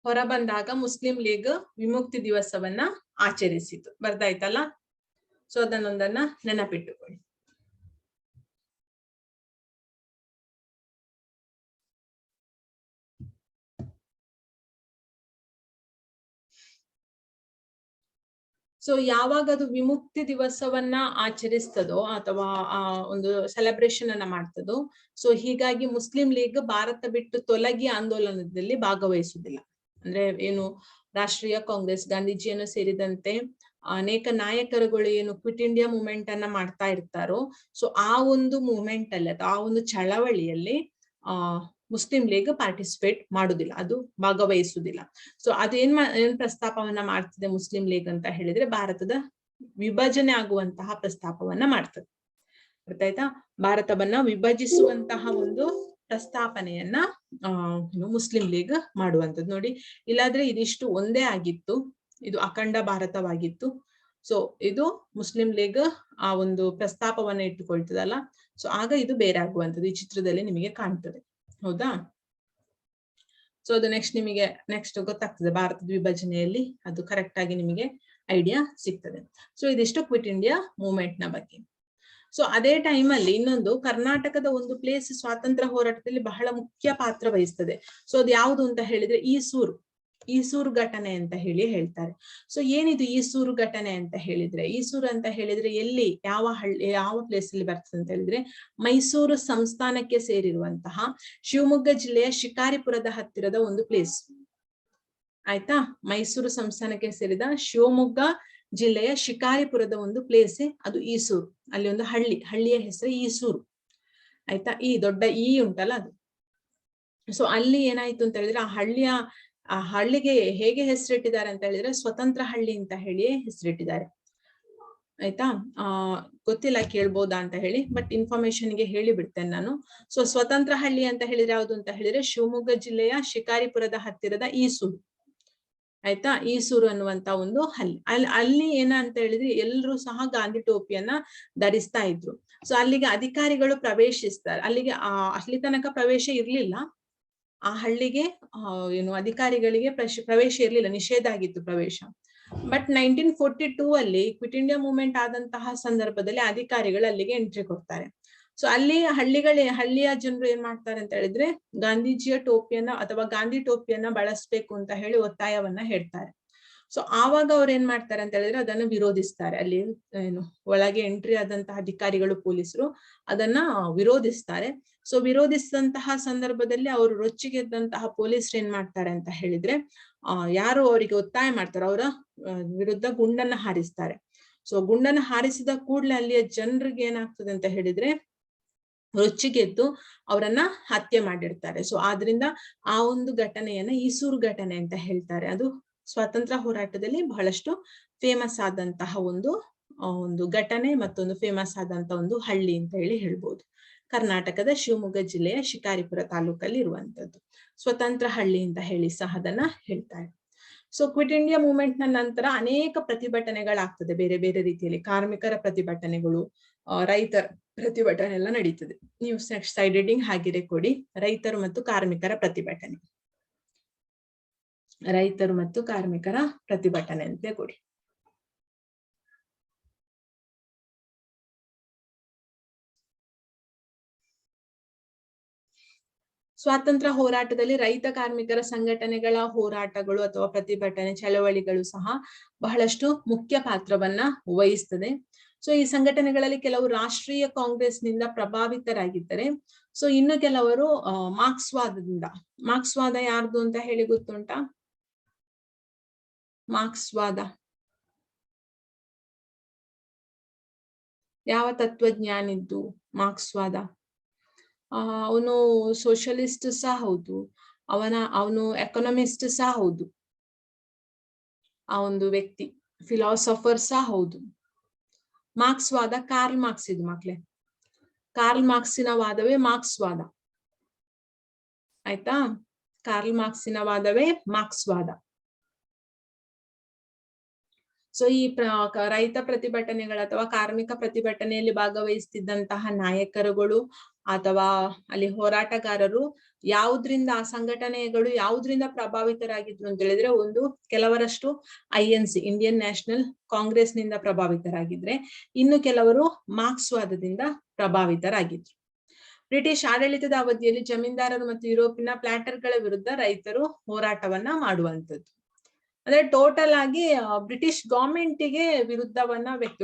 ಹೊರ ಬಂದಾಗ ಮುಸ್ಲಿಂ ಲೀಗ್ ವಿಮುಕ್ತಿ ದಿವಸವನ್ನ ಆಚರಿಸಿತು. ಬರ್ದಾಯ್ತಲ್ಲ? ಸೊ ಅದನ್ನೊಂದನ್ನ ನೆನಪಿಟ್ಟುಕೊಳ್ಳಿ. ಸೊ ಯಾವಾಗ ಅದು ವಿಮುಕ್ತಿ ದಿವಸವನ್ನ ಆಚರಿಸ್ತದೋ ಅಥವಾ ಒಂದು ಸೆಲೆಬ್ರೇಷನ್ ಅನ್ನ ಮಾಡ್ತದೋ, ಸೊ ಹೀಗಾಗಿ ಮುಸ್ಲಿಂ ಲೀಗ್ ಭಾರತ ಬಿಟ್ಟು ತೊಲಗಿ ಆಂದೋಲನದಲ್ಲಿ ಭಾಗವಹಿಸುವುದಿಲ್ಲ. ಅಂದ್ರೆ ಏನು ರಾಷ್ಟ್ರೀಯ ಕಾಂಗ್ರೆಸ್, ಗಾಂಧೀಜಿಯನ್ನು ಸೇರಿದಂತೆ ಅನೇಕ ನಾಯಕರುಗಳು ಏನು ಕ್ವಿಟ್ ಇಂಡಿಯಾ ಮೂವ್ಮೆಂಟ್ ಅನ್ನ ಮಾಡ್ತಾ ಇರ್ತಾರೋ, ಸೊ ಆ ಒಂದು ಮೂವ್ಮೆಂಟ್ ಅಲ್ಲಿ ಅಥವಾ ಆ ಒಂದು ಚಳವಳಿಯಲ್ಲಿ ಮುಸ್ಲಿಂ ಲೀಗ್ ಪಾರ್ಟಿಸಿಪೇಟ್ ಮಾಡುದಿಲ್ಲ, ಅದು ಭಾಗವಹಿಸುವುದಿಲ್ಲ. ಸೊ ಅದೇನ್ ಪ್ರಸ್ತಾಪವನ್ನ ಮಾಡ್ತಿದೆ ಮುಸ್ಲಿಂ ಲೀಗ್ ಅಂತ ಹೇಳಿದ್ರೆ, ಭಾರತದ ವಿಭಜನೆ ಆಗುವಂತಹ ಪ್ರಸ್ತಾಪವನ್ನ ಮಾಡ್ತದೆ. ಗೊತ್ತಾಯ್ತಾ? ಭಾರತವನ್ನ ವಿಭಜಿಸುವಂತಹ ಒಂದು ಪ್ರಸ್ತಾಪನೆಯನ್ನ ಮುಸ್ಲಿಂ ಲೀಗ್ ಮಾಡುವಂಥದ್ದು. ನೋಡಿ, ಇಲ್ಲಾದ್ರೆ ಇದಿಷ್ಟು ಒಂದೇ ಆಗಿತ್ತು, ಇದು ಅಖಂಡ ಭಾರತವಾಗಿತ್ತು. ಸೊ ಇದು ಮುಸ್ಲಿಂ ಲೀಗ್ ಆ ಒಂದು ಪ್ರಸ್ತಾಪವನ್ನ ಇಟ್ಟುಕೊಳ್ತದಲ್ಲ, ಸೊ ಆಗ ಇದು ಬೇರೆ ಆಗುವಂಥದ್ದು ಈ ಚಿತ್ರದಲ್ಲಿ ನಿಮಗೆ ಕಾಣ್ತದೆ. ಹೌದಾ? ಸೊ ಅದು ನೆಕ್ಸ್ಟ್ ಗೊತ್ತಾಗ್ತದೆ ಭಾರತದ ವಿಭಜನೆಯಲ್ಲಿ, ಅದು ಕರೆಕ್ಟ್ ಆಗಿ ನಿಮಗೆ ಐಡಿಯಾ ಸಿಗ್ತದೆ. ಸೊ ಇದಿಷ್ಟು ಕ್ವಿಟ್ ಇಂಡಿಯಾ ಮೂವ್ಮೆಂಟ್ ನ ಬಗ್ಗೆ. ಸೊ ಅದೇ ಟೈಮಲ್ಲಿ ಇನ್ನೊಂದು ಕರ್ನಾಟಕದ ಒಂದು ಪ್ಲೇಸ್ ಸ್ವಾತಂತ್ರ್ಯ ಹೋರಾಟದಲ್ಲಿ ಬಹಳ ಮುಖ್ಯ ಪಾತ್ರ ವಹಿಸ್ತದೆ. ಸೊ ಅದು ಯಾವುದು ಅಂತ ಹೇಳಿದ್ರೆ ಈಸೂರು ಘಟನೆ ಅಂತ ಹೇಳಿ ಹೇಳ್ತಾರೆ. ಸೊ ಏನಿದು ಈಸೂರು ಘಟನೆ ಅಂತ ಹೇಳಿದ್ರೆ, ಈಸೂರು ಅಂತ ಹೇಳಿದ್ರೆ ಎಲ್ಲಿ, ಯಾವ ಪ್ಲೇಸ್ ಅಲ್ಲಿ ಬರ್ತದೆ ಅಂತ ಹೇಳಿದ್ರೆ, ಮೈಸೂರು ಸಂಸ್ಥಾನಕ್ಕೆ ಸೇರಿರುವಂತಹ ಶಿವಮೊಗ್ಗ ಜಿಲ್ಲೆಯ ಶಿಕಾರಿಪುರದ ಹತ್ತಿರದ ಒಂದು ಪ್ಲೇಸ್. ಆಯ್ತಾ, ಮೈಸೂರು ಸಂಸ್ಥಾನಕ್ಕೆ ಸೇರಿದ ಶಿವಮೊಗ್ಗ ಜಿಲ್ಲೆಯ ಶಿಕಾರಿಪುರದ ಒಂದು ಪ್ಲೇಸ್ ಅದು ಈಸೂರು. ಅಲ್ಲಿ ಒಂದು ಹಳ್ಳಿಯ ಹೆಸರು ಈಸೂರು. ಆಯ್ತಾ, ಈ ದೊಡ್ಡ ಉಂಟಲ್ಲ ಅದು. ಸೊ ಅಲ್ಲಿ ಏನಾಯ್ತು ಅಂತ ಹೇಳಿದ್ರೆ, ಆ ಹಳ್ಳಿಗೆ ಹೇಗೆ ಹೆಸರಿಟ್ಟಿದ್ದಾರೆ ಅಂತ ಹೇಳಿದ್ರೆ, ಸ್ವತಂತ್ರ ಹಳ್ಳಿ ಅಂತ ಹೇಳಿ ಹೆಸರಿಟ್ಟಿದ್ದಾರೆ. ಆಯ್ತಾ, ಗೊತ್ತಿಲ್ಲ ಕೇಳ್ಬೋದಾ ಅಂತ ಹೇಳಿ, ಬಟ್ ಇನ್ಫಾರ್ಮೇಶನ್ಗೆ ಹೇಳಿ ಬಿಡ್ತೇನೆ ನಾನು. ಸೊ ಸ್ವತಂತ್ರ ಹಳ್ಳಿ ಅಂತ ಹೇಳಿದ್ರೆ ಯಾವುದು ಅಂತ ಹೇಳಿದ್ರೆ, ಶಿವಮೊಗ್ಗ ಜಿಲ್ಲೆಯ ಶಿಕಾರಿಪುರದ ಹತ್ತಿರದ ಈಸೂರು. ಆಯ್ತಾ, ಈಸೂರು ಅನ್ನುವಂತ ಒಂದು ಅಲ್ಲಿ ಏನಂತ ಹೇಳಿದ್ರೆ, ಎಲ್ರು ಸಹ ಗಾಂಧಿ ಟೋಪಿಯನ್ನ ಧರಿಸ್ತಾ ಇದ್ರು. ಸೊ ಅಲ್ಲಿಗೆ ಅಧಿಕಾರಿಗಳು ಪ್ರವೇಶಿಸ್ತಾರೆ. ಅಲ್ಲಿ ತನಕ ಪ್ರವೇಶ ಇರ್ಲಿಲ್ಲ ಆ ಹಳ್ಳಿಗೆ. ಅಧಿಕಾರಿಗಳಿಗೆ ಪ್ರವೇಶ ಇರ್ಲಿಲ್ಲ, ನಿಷೇಧ ಆಗಿತ್ತು ಪ್ರವೇಶ. ಬಟ್ 1942 ಅಲ್ಲಿ ಕ್ವಿಟ್ ಇಂಡಿಯಾ ಮೂವ್ಮೆಂಟ್ ಆದಂತಹ ಸಂದರ್ಭದಲ್ಲಿ ಅಧಿಕಾರಿಗಳು ಅಲ್ಲಿಗೆ ಎಂಟ್ರಿ ಕೊಡ್ತಾರೆ. ಸೊ ಅಲ್ಲಿ ಹಳ್ಳಿಯ ಜನರು ಏನ್ ಮಾಡ್ತಾರೆ ಅಂತ ಹೇಳಿದ್ರೆ, ಗಾಂಧೀಜಿಯ ಟೋಪಿಯನ್ನ ಅಥವಾ ಗಾಂಧಿ ಟೋಪಿಯನ್ನ ಬಳಸ್ಬೇಕು ಅಂತ ಹೇಳಿ ಒತ್ತಾಯವನ್ನ ಹೇಳ್ತಾರೆ. ಸೊ ಆವಾಗ ಅವ್ರು ಏನ್ ಮಾಡ್ತಾರೆ ಅಂತ ಹೇಳಿದ್ರೆ, ಅದನ್ನು ವಿರೋಧಿಸ್ತಾರೆ. ಅಲ್ಲಿ ಒಳಗೆ ಎಂಟ್ರಿ ಆದಂತಹ ಅಧಿಕಾರಿಗಳು, ಪೊಲೀಸರು ಅದನ್ನ ವಿರೋಧಿಸ್ತಾರೆ. ಸೊ ವಿರೋಧಿಸಿದಂತಹ ಸಂದರ್ಭದಲ್ಲಿ ಅವರು ರೊಚ್ಚಿಗೆದ್ದಂತಹ ಪೊಲೀಸರು ಏನ್ ಮಾಡ್ತಾರೆ ಅಂತ ಹೇಳಿದ್ರೆ, ಯಾರು ಅವರಿಗೆ ಒತ್ತಾಯ ಮಾಡ್ತಾರೆ ಅವರ ವಿರುದ್ಧ ಗುಂಡನ್ನ ಹಾರಿಸ್ತಾರೆ. ಸೊ ಗುಂಡನ್ನ ಹಾರಿಸಿದ ಕೂಡಲೇ ಅಲ್ಲಿಯ ಜನರಿಗೆ ಏನಾಗ್ತದೆ ಅಂತ ಹೇಳಿದ್ರೆ, ರೊಚ್ಚಿಗೆದ್ದು ಅವರನ್ನ ಹತ್ಯೆ ಮಾಡಿರ್ತಾರೆ. ಸೊ ಆದ್ರಿಂದ ಆ ಒಂದು ಘಟನೆಯನ್ನ ಈಸೂರು ಘಟನೆ ಅಂತ ಹೇಳ್ತಾರೆ. ಅದು ಸ್ವಾತಂತ್ರ್ಯ ಹೋರಾಟದಲ್ಲಿ ಬಹಳಷ್ಟು ಫೇಮಸ್ ಆದಂತಹ ಒಂದು ಘಟನೆ, ಮತ್ತೊಂದು ಫೇಮಸ್ ಆದಂತಹ ಒಂದು ಹಳ್ಳಿ ಅಂತ ಹೇಳಿ ಹೇಳ್ಬೋದು. ಕರ್ನಾಟಕದ ಶಿವಮೊಗ್ಗ ಜಿಲ್ಲೆಯ ಶಿಕಾರಿಪುರ ತಾಲೂಕಲ್ಲಿ ಇರುವಂತದ್ದು ಸ್ವತಂತ್ರ ಹಳ್ಳಿ ಅಂತ ಹೇಳಿ ಸಹ ಅದನ್ನ ಹೇಳ್ತಾರೆ. ಸೊ ಕ್ವಿಟ್ ಇಂಡಿಯಾ ಮೂವ್ಮೆಂಟ್ ನ ನಂತರ ಅನೇಕ ಪ್ರತಿಭಟನೆಗಳಾಗ್ತದೆ ಬೇರೆ ಬೇರೆ ರೀತಿಯಲ್ಲಿ. ಕಾರ್ಮಿಕರ ಪ್ರತಿಭಟನೆಗಳು, ರೈತರ ಪ್ರತಿಭಟನೆ ಎಲ್ಲ ನಡೀತದೆ. ನೀವು ಸೈಡ್ ರೀಡಿಂಗ್ ಹಾಗೆಯೇ ಕೊಡಿ, ರೈತರು ಮತ್ತು ಕಾರ್ಮಿಕರ ಪ್ರತಿಭಟನೆ, ರೈತರು ಮತ್ತು ಕಾರ್ಮಿಕರ ಪ್ರತಿಭಟನೆ ಅಂತ ಕೊಡಿ. ಸ್ವಾತಂತ್ರ್ಯ ಹೋರಾಟದಲ್ಲಿ ರೈತ ಕಾರ್ಮಿಕರ ಸಂಘಟನೆಗಳ ಹೋರಾಟಗಳು ಅಥವಾ ಪ್ರತಿಭಟನೆ ಚಳವಳಿಗಳು ಸಹ ಬಹಳಷ್ಟು ಮುಖ್ಯ ಪಾತ್ರವನ್ನ ವಹಿಸ್ತದೆ. ಸೊ ಈ ಸಂಘಟನೆಗಳಲ್ಲಿ ಕೆಲವು ರಾಷ್ಟ್ರೀಯ ಕಾಂಗ್ರೆಸ್ನಿಂದ ಪ್ರಭಾವಿತರಾಗಿದ್ದಾರೆ. ಸೊ ಇನ್ನು ಕೆಲವರು ಮಾರ್ಕ್ಸ್ವಾದ ಯಾರ್ದು ಅಂತ ಹೇಳಿ ಗೊತ್ತುಂಟಾ? ಮಾರ್ಕ್ಸ್ವಾದ ಯಾವ ತತ್ವಜ್ಞಾನಿದ್ದು? ಮಾರ್ಕ್ಸ್ವಾದ ಅವನು ಸೋಷಲಿಸ್ಟ್ ಸಹ ಹೌದು, ಅವನು ಎಕನಾಮಿಸ್ಟ್ ಸಹ ಹೌದು, ಆ ಒಂದು ವ್ಯಕ್ತಿ ಫಿಲಾಸಫರ್ ಸಹ ಹೌದು. ಮಾರ್ಕ್ಸ್ವಾದ ಕಾರ್ಲ್ ಮಾರ್ಕ್ಸ್ ಇದು ಮಕ್ಳೇ. ಕಾರ್ಲ್ ಮಾರ್ಕ್ಸಿನ ವಾದವೇ ಮಾರ್ಕ್ಸ್ವಾದ. ಆಯ್ತಾ, ಕಾರ್ಲ್ ಮಾರ್ಕ್ಸಿನ ವಾದವೇ ಮಾರ್ಕ್ಸ್ವಾದ. ಸೊ ಈ ರೈತ ಪ್ರತಿಭಟನೆಗಳ ಅಥವಾ ಕಾರ್ಮಿಕ ಪ್ರತಿಭಟನೆಯಲ್ಲಿ ಭಾಗವಹಿಸುತ್ತಿದ್ದಂತಹ ನಾಯಕರುಗಳು ಅಥವಾ ಅಲ್ಲಿ ಹೋರಾಟಗಾರರು ಯಾವುದ್ರಿಂದ, ಆ ಸಂಘಟನೆಗಳು ಯಾವುದ್ರಿಂದ ಪ್ರಭಾವಿತರಾಗಿದ್ರು ಅಂತ ಹೇಳಿದ್ರೆ, ಒಂದು ಕೆಲವರಷ್ಟು INC ಇಂಡಿಯನ್ ನ್ಯಾಷನಲ್ ಕಾಂಗ್ರೆಸ್ ನಿಂದ ಪ್ರಭಾವಿತರಾಗಿದ್ರೆ, ಇನ್ನು ಕೆಲವರು ಮಾರ್ಕ್ಸ್ವಾದದಿಂದ ಪ್ರಭಾವಿತರಾಗಿದ್ರು. ಬ್ರಿಟಿಷ್ ಆಡಳಿತದ ಅವಧಿಯಲ್ಲಿ ಜಮೀನ್ದಾರರು ಮತ್ತು ಯುರೋಪಿನ ಪ್ಲಾಟರ್ಗಳ ವಿರುದ್ಧ ರೈತರು ಹೋರಾಟವನ್ನ ಮಾಡುವಂಥದ್ದು. ಅಂದ್ರೆ ಟೋಟಲ್ ಆಗಿ ಬ್ರಿಟಿಷ್ ಗವರ್ಮೆಂಟಿಗೆ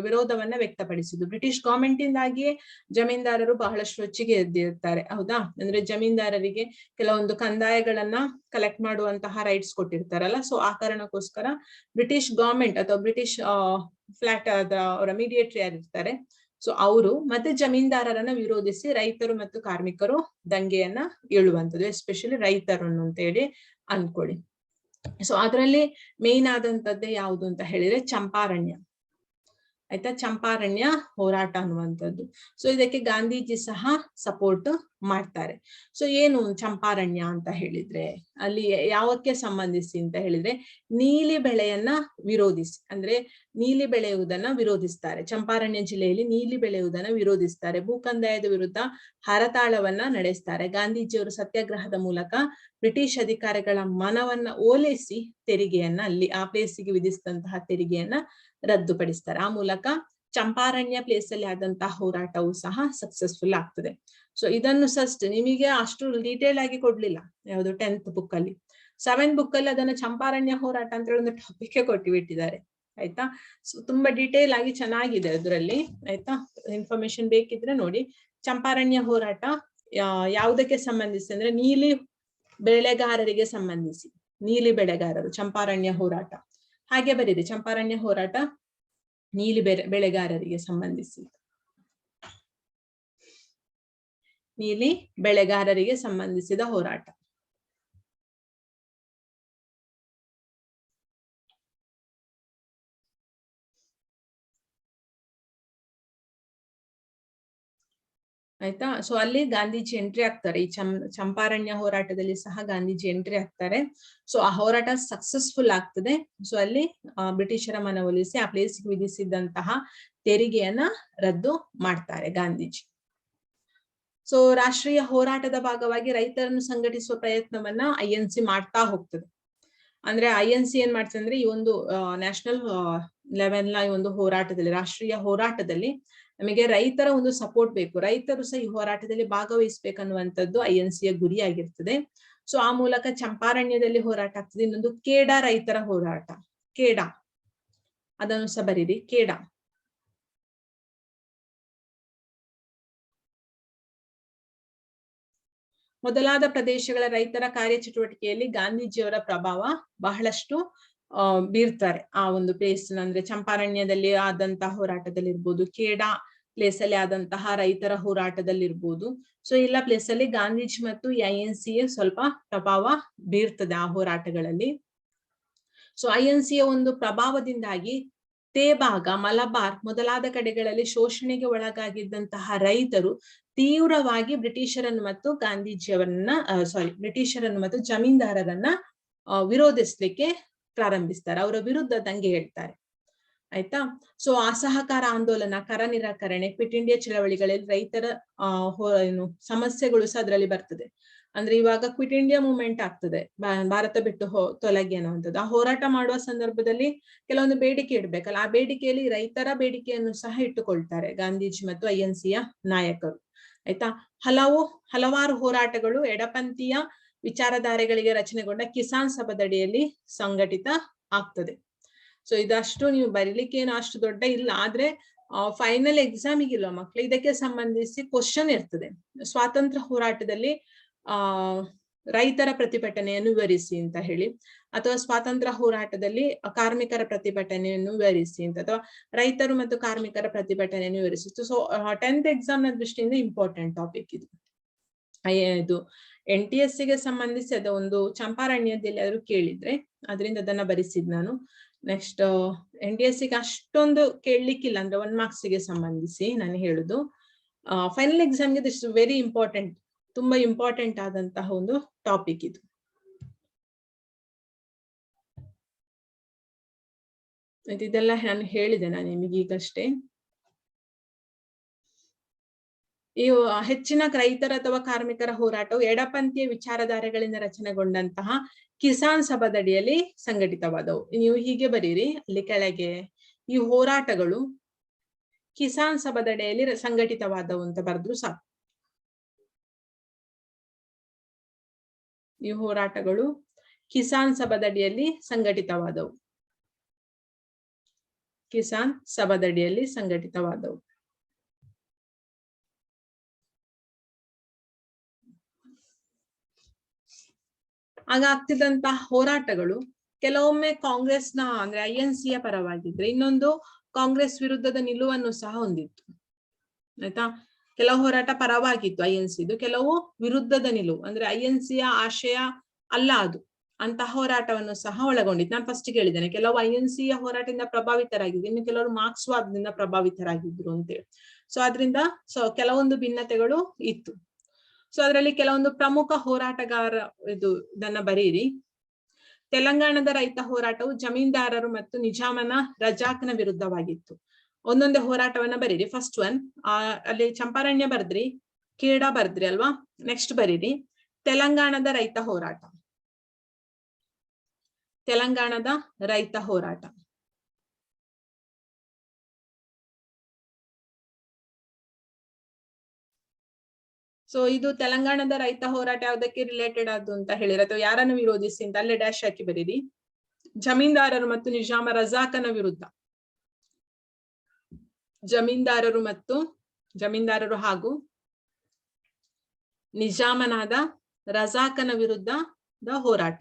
ವಿರೋಧವನ್ನ ವ್ಯಕ್ತಪಡಿಸಿದ್ದು. ಬ್ರಿಟಿಷ್ ಗವರ್ಮೆಂಟ್ ಇಂದಾಗಿಯೇ ಜಮೀನ್ದಾರರು ಬಹಳಷ್ಟು ರೊಚ್ಚಿಗೆ ಎದ್ದಿರ್ತಾರೆ, ಹೌದಾ? ಅಂದ್ರೆ ಜಮೀನ್ದಾರರಿಗೆ ಕೆಲವೊಂದು ಕಂದಾಯಗಳನ್ನ ಕಲೆಕ್ಟ್ ಮಾಡುವಂತಹ ರೈಟ್ಸ್ ಕೊಟ್ಟಿರ್ತಾರಲ್ಲ. ಸೊ ಆ ಕಾರಣಕ್ಕೋಸ್ಕರ ಬ್ರಿಟಿಷ್ ಗವರ್ಮೆಂಟ್ ಅಥವಾ ಬ್ರಿಟಿಷ್ ಅವರ ಮೀಡಿಯೇಟರ್ ಯಾರಿರ್ತಾರೆ, ಸೊ ಅವರು ಮತ್ತೆ ಜಮೀನ್ದಾರರನ್ನ ವಿರೋಧಿಸಿ ರೈತರು ಮತ್ತು ಕಾರ್ಮಿಕರು ದಂಗೆಯನ್ನ ಏಳುವಂಥದ್ದು, ಎಸ್ಪೆಷಲಿ ರೈತರನ್ನು ಅಂತ ಹೇಳಿ ಅನ್ಕೊಳ್ಳಿ. ಸೊ ಅದರಲ್ಲಿ ಮೇನ್ ಆದಂತದ್ದೇ ಯಾವುದು ಅಂತ ಹೇಳಿದ್ರೆ ಚಂಪಾರಣ್ಯ. ಆಯ್ತಾ, ಚಂಪಾರಣ್ಯ ಹೋರಾಟ ಅನ್ನುವಂಥದ್ದು. ಸೊ ಇದಕ್ಕೆ ಗಾಂಧೀಜಿ ಸಹ ಸಪೋರ್ಟ್ ಮಾಡ್ತಾರೆ. ಸೊ ಏನು ಚಂಪಾರಣ್ಯ ಅಂತ ಹೇಳಿದ್ರೆ, ಅಲ್ಲಿ ಯಾವಕ್ಕೆ ಸಂಬಂಧಿಸಿ ಅಂತ ಹೇಳಿದ್ರೆ, ನೀಲಿ ಬೆಳೆಯನ್ನ ವಿರೋಧಿಸಿ, ಅಂದ್ರೆ ನೀಲಿ ಬೆಳೆಯುವುದನ್ನ ವಿರೋಧಿಸ್ತಾರೆ. ಚಂಪಾರಣ್ಯ ಜಿಲ್ಲೆಯಲ್ಲಿ ನೀಲಿ ಬೆಳೆಯುವುದನ್ನ ವಿರೋಧಿಸ್ತಾರೆ. ಭೂಕಂದಾಯದ ವಿರುದ್ಧ ಹರತಾಳವನ್ನ ನಡೆಸ್ತಾರೆ. ಗಾಂಧೀಜಿಯವರು ಸತ್ಯಾಗ್ರಹದ ಮೂಲಕ ಬ್ರಿಟಿಷ್ ಅಧಿಕಾರಿಗಳ ಮನವನ್ನ ಓಲೈಸಿ ತೆರಿಗೆಯನ್ನ, ಅಲ್ಲಿ ಆ ಪ್ಲೇಸಿಗೆ ವಿಧಿಸಿದಂತಹ ತೆರಿಗೆಯನ್ನ ರದ್ದುಪಡಿಸ್ತಾರೆ. ಆ ಮೂಲಕ ಚಂಪಾರಣ್ಯ ಪ್ಲೇಸ್ ಅಲ್ಲಿ ಆದಂತಹ ಹೋರಾಟವು ಸಹ ಸಕ್ಸಸ್ಫುಲ್ ಆಗ್ತದೆ. ಸೊ ಇದನ್ನು ನಿಮಗೆ ಅಷ್ಟು ಡೀಟೇಲ್ ಆಗಿ ಕೊಡ್ಲಿಲ್ಲ ಯಾವುದು 10th ಬುಕ್ ಅಲ್ಲಿ. 7th ಬುಕ್ ಅಲ್ಲಿ ಅದನ್ನ ಚಂಪಾರಣ್ಯ ಹೋರಾಟ ಅಂತ ಹೇಳಿ ಒಂದು ಟಾಪಿಕ್ ಕೊಟ್ಟಿಬಿಟ್ಟಿದ್ದಾರೆ. ಆಯ್ತಾ. ಸೊ ತುಂಬಾ ಡೀಟೇಲ್ ಆಗಿ ಚೆನ್ನಾಗಿದೆ ಅದರಲ್ಲಿ. ಆಯ್ತಾ. ಇನ್ಫಾರ್ಮೇಶನ್ ಬೇಕಿದ್ರೆ ನೋಡಿ. ಚಂಪಾರಣ್ಯ ಹೋರಾಟ ಯಾವುದಕ್ಕೆ ಸಂಬಂಧಿಸಿ ಅಂದ್ರೆ ನೀಲಿ ಬೆಳೆಗಾರರಿಗೆ ಸಂಬಂಧಿಸಿ. ನೀಲಿ ಬೆಳೆಗಾರರು ಚಂಪಾರಣ್ಯ ಹೋರಾಟ ಹಾಗೆ ಬರೀರಿ. ಚಂಪಾರಣ್ಯ ಹೋರಾಟ ನೀಲಿ ಬೆಳೆಗಾರರಿಗೆ ಸಂಬಂಧಿಸಿ. ನೀಲಿ ಬೆಳೆಗಾರರಿಗೆ ಸಂಬಂಧಿಸಿದ ಹೋರಾಟ. ಆಯ್ತಾ. ಸೊ ಅಲ್ಲಿ ಗಾಂಧೀಜಿ ಎಂಟ್ರಿ ಆಗ್ತಾರೆ. ಈ ಚಂಪಾರಣ್ಯ ಹೋರಾಟದಲ್ಲಿ ಸಹ ಗಾಂಧೀಜಿ ಎಂಟ್ರಿ ಆಗ್ತಾರೆ. ಸೊ ಆ ಹೋರಾಟ ಸಕ್ಸಸ್ಫುಲ್ ಆಗ್ತದೆ. ಸೊ ಅಲ್ಲಿ ಬ್ರಿಟಿಷರ ಮನವೊಲಿಸಿ ಆ ಪ್ಲೇಸ್ ವಿಧಿಸಿದಂತಹ ತೆರಿಗೆಯನ್ನ ರದ್ದು ಮಾಡ್ತಾರೆ ಗಾಂಧೀಜಿ. ಸೊ ರಾಷ್ಟ್ರೀಯ ಹೋರಾಟದ ಭಾಗವಾಗಿ ರೈತರನ್ನು ಸಂಘಟಿಸುವ ಪ್ರಯತ್ನವನ್ನ INC ಮಾಡ್ತಾ ಹೋಗ್ತದೆ. ಅಂದ್ರೆ INC ಏನ್ ಮಾಡ್ತದೆ ಅಂದ್ರೆ ಈ ಒಂದು ನ್ಯಾಷನಲ್ ಲೆವೆಲ್ ನ ಈ ಒಂದು ಹೋರಾಟದಲ್ಲಿ, ರಾಷ್ಟ್ರೀಯ ಹೋರಾಟದಲ್ಲಿ ನಮಗೆ ರೈತರ ಒಂದು ಸಪೋರ್ಟ್ ಬೇಕು. ರೈತರು ಸಹ ಈ ಹೋರಾಟದಲ್ಲಿ ಭಾಗವಹಿಸ್ಬೇಕನ್ನುವಂಥದ್ದು INC ಯ ಗುರಿಯಾಗಿರ್ತದೆ. ಸೊ ಆ ಮೂಲಕ ಚಂಪಾರಣ್ಯದಲ್ಲಿ ಹೋರಾಟ ಆಗ್ತದೆ. ಇನ್ನೊಂದು ಕೇಡಾ ರೈತರ ಹೋರಾಟ. ಕೇಡಾ ಅದನ್ನು ಸಹ ಬರೀರಿ. ಕೇಡಾ ಮೊದಲಾದ ಪ್ರದೇಶಗಳ ರೈತರ ಕಾರ್ಯಚಟುವಟಿಕೆಯಲ್ಲಿ ಗಾಂಧೀಜಿಯವರ ಪ್ರಭಾವ ಬಹಳಷ್ಟು ಬೀರ್ತಾರೆ. ಆ ಒಂದು ಪ್ಲೇಸ್ ಅಂದ್ರೆ ಚಂಪಾರಣ್ಯದಲ್ಲಿ ಆದಂತಹ ಹೋರಾಟದಲ್ಲಿ ಇರ್ಬೋದು, ಕೇಡಾ ಪ್ಲೇಸ್ ಅಲ್ಲಿ ಆದಂತಹ ರೈತರ ಹೋರಾಟದಲ್ಲಿ ಇರ್ಬೋದು. ಸೊ ಎಲ್ಲ ಪ್ಲೇಸ್ ಅಲ್ಲಿ ಗಾಂಧೀಜಿ ಮತ್ತು INC ಸ್ವಲ್ಪ ಪ್ರಭಾವ ಬೀರ್ತದೆ ಆ ಹೋರಾಟಗಳಲ್ಲಿ. ಸೊ INC ಯ ಒಂದು ಪ್ರಭಾವದಿಂದಾಗಿ ತೇಭಾಗ, ಮಲಬಾರ್ ಮೊದಲಾದ ಕಡೆಗಳಲ್ಲಿ ಶೋಷಣೆಗೆ ಒಳಗಾಗಿದ್ದಂತಹ ರೈತರು ತೀವ್ರವಾಗಿ ಬ್ರಿಟಿಷರನ್ನು ಮತ್ತು ಬ್ರಿಟಿಷರನ್ನು ಮತ್ತು ಜಮೀನ್ದಾರರನ್ನ ವಿರೋಧಿಸ್ಲಿಕ್ಕೆ ಪ್ರಾರಂಭಿಸ್ತಾರೆ. ಅವರ ವಿರುದ್ಧ ದಂಗೆ ಹೇಳ್ತಾರೆ. ಆಯ್ತಾ. ಸೊ ಅಸಹಕಾರ ಆಂದೋಲನ, ಕರ ನಿರಾಕರಣೆ, ಕ್ವಿಟ್ ಇಂಡಿಯಾ ಚಳವಳಿಗಳಲ್ಲಿ ರೈತರ ಸಮಸ್ಯೆಗಳು ಸಹ ಅದರಲ್ಲಿ ಬರ್ತದೆ. ಅಂದ್ರೆ ಇವಾಗ ಕ್ವಿಟ್ ಇಂಡಿಯಾ ಮೂವ್ಮೆಂಟ್ ಆಗ್ತದೆ, ಭಾರತ ಬಿಟ್ಟು ತೊಲಗಿ ಅನ್ನುವಂಥದ್ದು. ಆ ಹೋರಾಟ ಮಾಡುವ ಸಂದರ್ಭದಲ್ಲಿ ಕೆಲವೊಂದು ಬೇಡಿಕೆ ಇಡ್ಬೇಕಲ್ಲ, ಆ ಬೇಡಿಕೆಯಲ್ಲಿ ರೈತರ ಬೇಡಿಕೆಯನ್ನು ಸಹ ಇಟ್ಟುಕೊಳ್ತಾರೆ ಗಾಂಧೀಜಿ ಮತ್ತು INC ಯ ನಾಯಕರು. ಆಯ್ತಾ. ಹಲವಾರು ಹೋರಾಟಗಳು ಎಡಪಂಥೀಯ ವಿಚಾರಧಾರೆಗಳಿಗೆ ರಚನೆಗೊಂಡ ಕಿಸಾನ್ ಸಭಾದಡಿಯಲ್ಲಿ ಸಂಘಟಿತ ಆಗ್ತದೆ. ಸೊ ಇದಷ್ಟು ನೀವು ಬರೀಲಿಕ್ಕೆ ಏನು ಅಷ್ಟು ದೊಡ್ಡ ಇಲ್ಲ, ಆದ್ರೆ ಫೈನಲ್ ಎಕ್ಸಾಮಿಗಿಲ್ಲ ಮಕ್ಳು. ಇದಕ್ಕೆ ಸಂಬಂಧಿಸಿ ಕ್ವಶನ್ ಇರ್ತದೆ. ಸ್ವಾತಂತ್ರ್ಯ ಹೋರಾಟದಲ್ಲಿ ರೈತರ ಪ್ರತಿಭಟನೆಯನ್ನು ವಿವರಿಸಿ ಅಂತ ಹೇಳಿ, ಅಥವಾ ಸ್ವಾತಂತ್ರ್ಯ ಹೋರಾಟದಲ್ಲಿ ಕಾರ್ಮಿಕರ ಪ್ರತಿಭಟನೆಯನ್ನು ವಿವರಿಸಿ ಅಂತ, ಅಥವಾ ರೈತರು ಮತ್ತು ಕಾರ್ಮಿಕರ ಪ್ರತಿಭಟನೆಯನ್ನು ವಿವರಿಸಿತ್ತು. ಸೊ 10th ಎಕ್ಸಾಮ್ ನ ದೃಷ್ಟಿಯಿಂದ ಇಂಪಾರ್ಟೆಂಟ್ ಟಾಪಿಕ್ ಇದು. ಇದು NTSC ಗೆ ಸಂಬಂಧಿಸಿ ಅದ ಒಂದು ಚಂಪಾರಣ್ಯದಲ್ಲಿ ಯಾರು ಕೇಳಿದ್ರೆ ಅದರಿಂದ ಅದನ್ನ ಬರಿಸಿದ್ ನಾನು. ನೆಕ್ಸ್ಟ್ NTSC ಗೆ ಅಷ್ಟೊಂದು ಕೇಳಲಿಕ್ಕಿಲ್ಲ, ಅಂದ್ರೆ 1 marks ಗೆ ಸಂಬಂಧಿಸಿ ನಾನು ಹೇಳುದು. ಫೈನಲ್ ಎಕ್ಸಾಮ್ಗೆ ದಿಸ್ ವೆರಿ ಇಂಪಾರ್ಟೆಂಟ್, ತುಂಬಾ ಇಂಪಾರ್ಟೆಂಟ್ ಆದಂತಹ ಒಂದು ಟಾಪಿಕ್ ಇದು. ಇದೆಲ್ಲ ನಾನು ಹೇಳಿದೆ ನಾನು ನಿಮಗೆ ಈಗಷ್ಟೇ. ಈ ಹೆಚ್ಚಿನ ರೈತರ ಅಥವಾ ಕಾರ್ಮಿಕರ ಹೋರಾಟವು ಎಡಪಂಥೀಯ ವಿಚಾರಧಾರೆಗಳಿಂದ ರಚನೆಗೊಂಡಂತಹ ಕಿಸಾನ್ ಸಭಾದಡಿಯಲ್ಲಿ ಸಂಘಟಿತವಾದವು. ನೀವು ಹೀಗೆ ಬರೀರಿ ಅಲ್ಲಿ ಕೆಳಗೆ, ಈ ಹೋರಾಟಗಳು ಕಿಸಾನ್ ಸಭಾದಡಿಯಲ್ಲಿ ಸಂಘಟಿತವಾದವು ಅಂತ ಬರೆದ್ರು ಸಾಕು. ಈ ಹೋರಾಟಗಳು ಕಿಸಾನ್ ಸಭಾದಡಿಯಲ್ಲಿ ಸಂಘಟಿತವಾದವು. ಕಿಸಾನ್ ಸಭಾದಡಿಯಲ್ಲಿ ಸಂಘಟಿತವಾದವು. ಆಗ ಆಗ್ತಿದ್ದಂತಹ ಹೋರಾಟಗಳು ಕೆಲವೊಮ್ಮೆ ಕಾಂಗ್ರೆಸ್ನ ಅಂದ್ರೆ INC ಯ ಪರವಾಗಿದ್ರೆ, ಇನ್ನೊಂದು ಕಾಂಗ್ರೆಸ್ ವಿರುದ್ಧದ ನಿಲುವನ್ನು ಸಹ ಹೊಂದಿತ್ತು. ಆಯ್ತಾ. ಕೆಲವು ಹೋರಾಟ ಪರವಾಗಿತ್ತು INC ದು, ಕೆಲವು ವಿರುದ್ಧದ ನಿಲುವು, ಅಂದ್ರೆ INC ಯ ಆಶಯ ಅಲ್ಲ ಅದು, ಅಂತ ಹೋರಾಟವನ್ನು ಸಹ ಒಳಗೊಂಡಿತ್ತು. ನಾನು ಫಸ್ಟ್ ಹೇಳಿದ್ದೇನೆ ಕೆಲವು INC ಯ ಹೋರಾಟದಿಂದ ಪ್ರಭಾವಿತರಾಗಿದ್ರು, ಇನ್ನು ಕೆಲವರು ಮಾರ್ಕ್ಸ್ವಾದದಿಂದ ಪ್ರಭಾವಿತರಾಗಿದ್ರು ಅಂತೇಳಿ. ಸೊ ಅದರಿಂದ ಕೆಲವೊಂದು ಭಿನ್ನತೆಗಳು ಇತ್ತು. ಸೊ ಅದರಲ್ಲಿ ಕೆಲವೊಂದು ಪ್ರಮುಖ ಹೋರಾಟಗಾರ ಇದನ್ನ ಬರೀರಿ. ತೆಲಂಗಾಣದ ರೈತ ಹೋರಾಟವು ಜಮೀನ್ದಾರರು ಮತ್ತು ನಿಜಾಮನ ರಜಾಕ್ನ ವಿರುದ್ಧವಾಗಿತ್ತು. ಒಂದೊಂದೇ ಹೋರಾಟವನ್ನ ಬರೀರಿ. ಫಸ್ಟ್ ಒನ್ ಅಲ್ಲಿ ಚಂಪಾರಣ್ಯ ಬರ್ದ್ರಿ, ಕೇಡಾ ಬರ್ದ್ರಿ ಅಲ್ವಾ. ನೆಕ್ಸ್ಟ್ ಬರೀರಿ ತೆಲಂಗಾಣದ ರೈತ ಹೋರಾಟ. ತೆಲಂಗಾಣದ ರೈತ ಹೋರಾಟ. ಸೊ ಇದು ತೆಲಂಗಾಣದ ರೈತ ಹೋರಾಟ ಯಾವುದಕ್ಕೆ ರಿಲೇಟೆಡ್ ಆದ್ದು ಅಂತ ಹೇಳಿದ್ರೆ, ಅಥವಾ ಯಾರನ್ನು ವಿರೋಧಿಸಿ ಅಂತ ಅಲ್ಲೇ ಡ್ಯಾಶ್ ಹಾಕಿ ಬರೀರಿ. ಜಮೀನ್ದಾರರು ಮತ್ತು ನಿಜಾಮ ರಜಾಕನ ವಿರುದ್ಧ. ಜಮೀನ್ದಾರರು ಹಾಗೂ ನಿಜಾಮನಾದ ರಜಾಕನ ವಿರುದ್ಧದ ಹೋರಾಟ.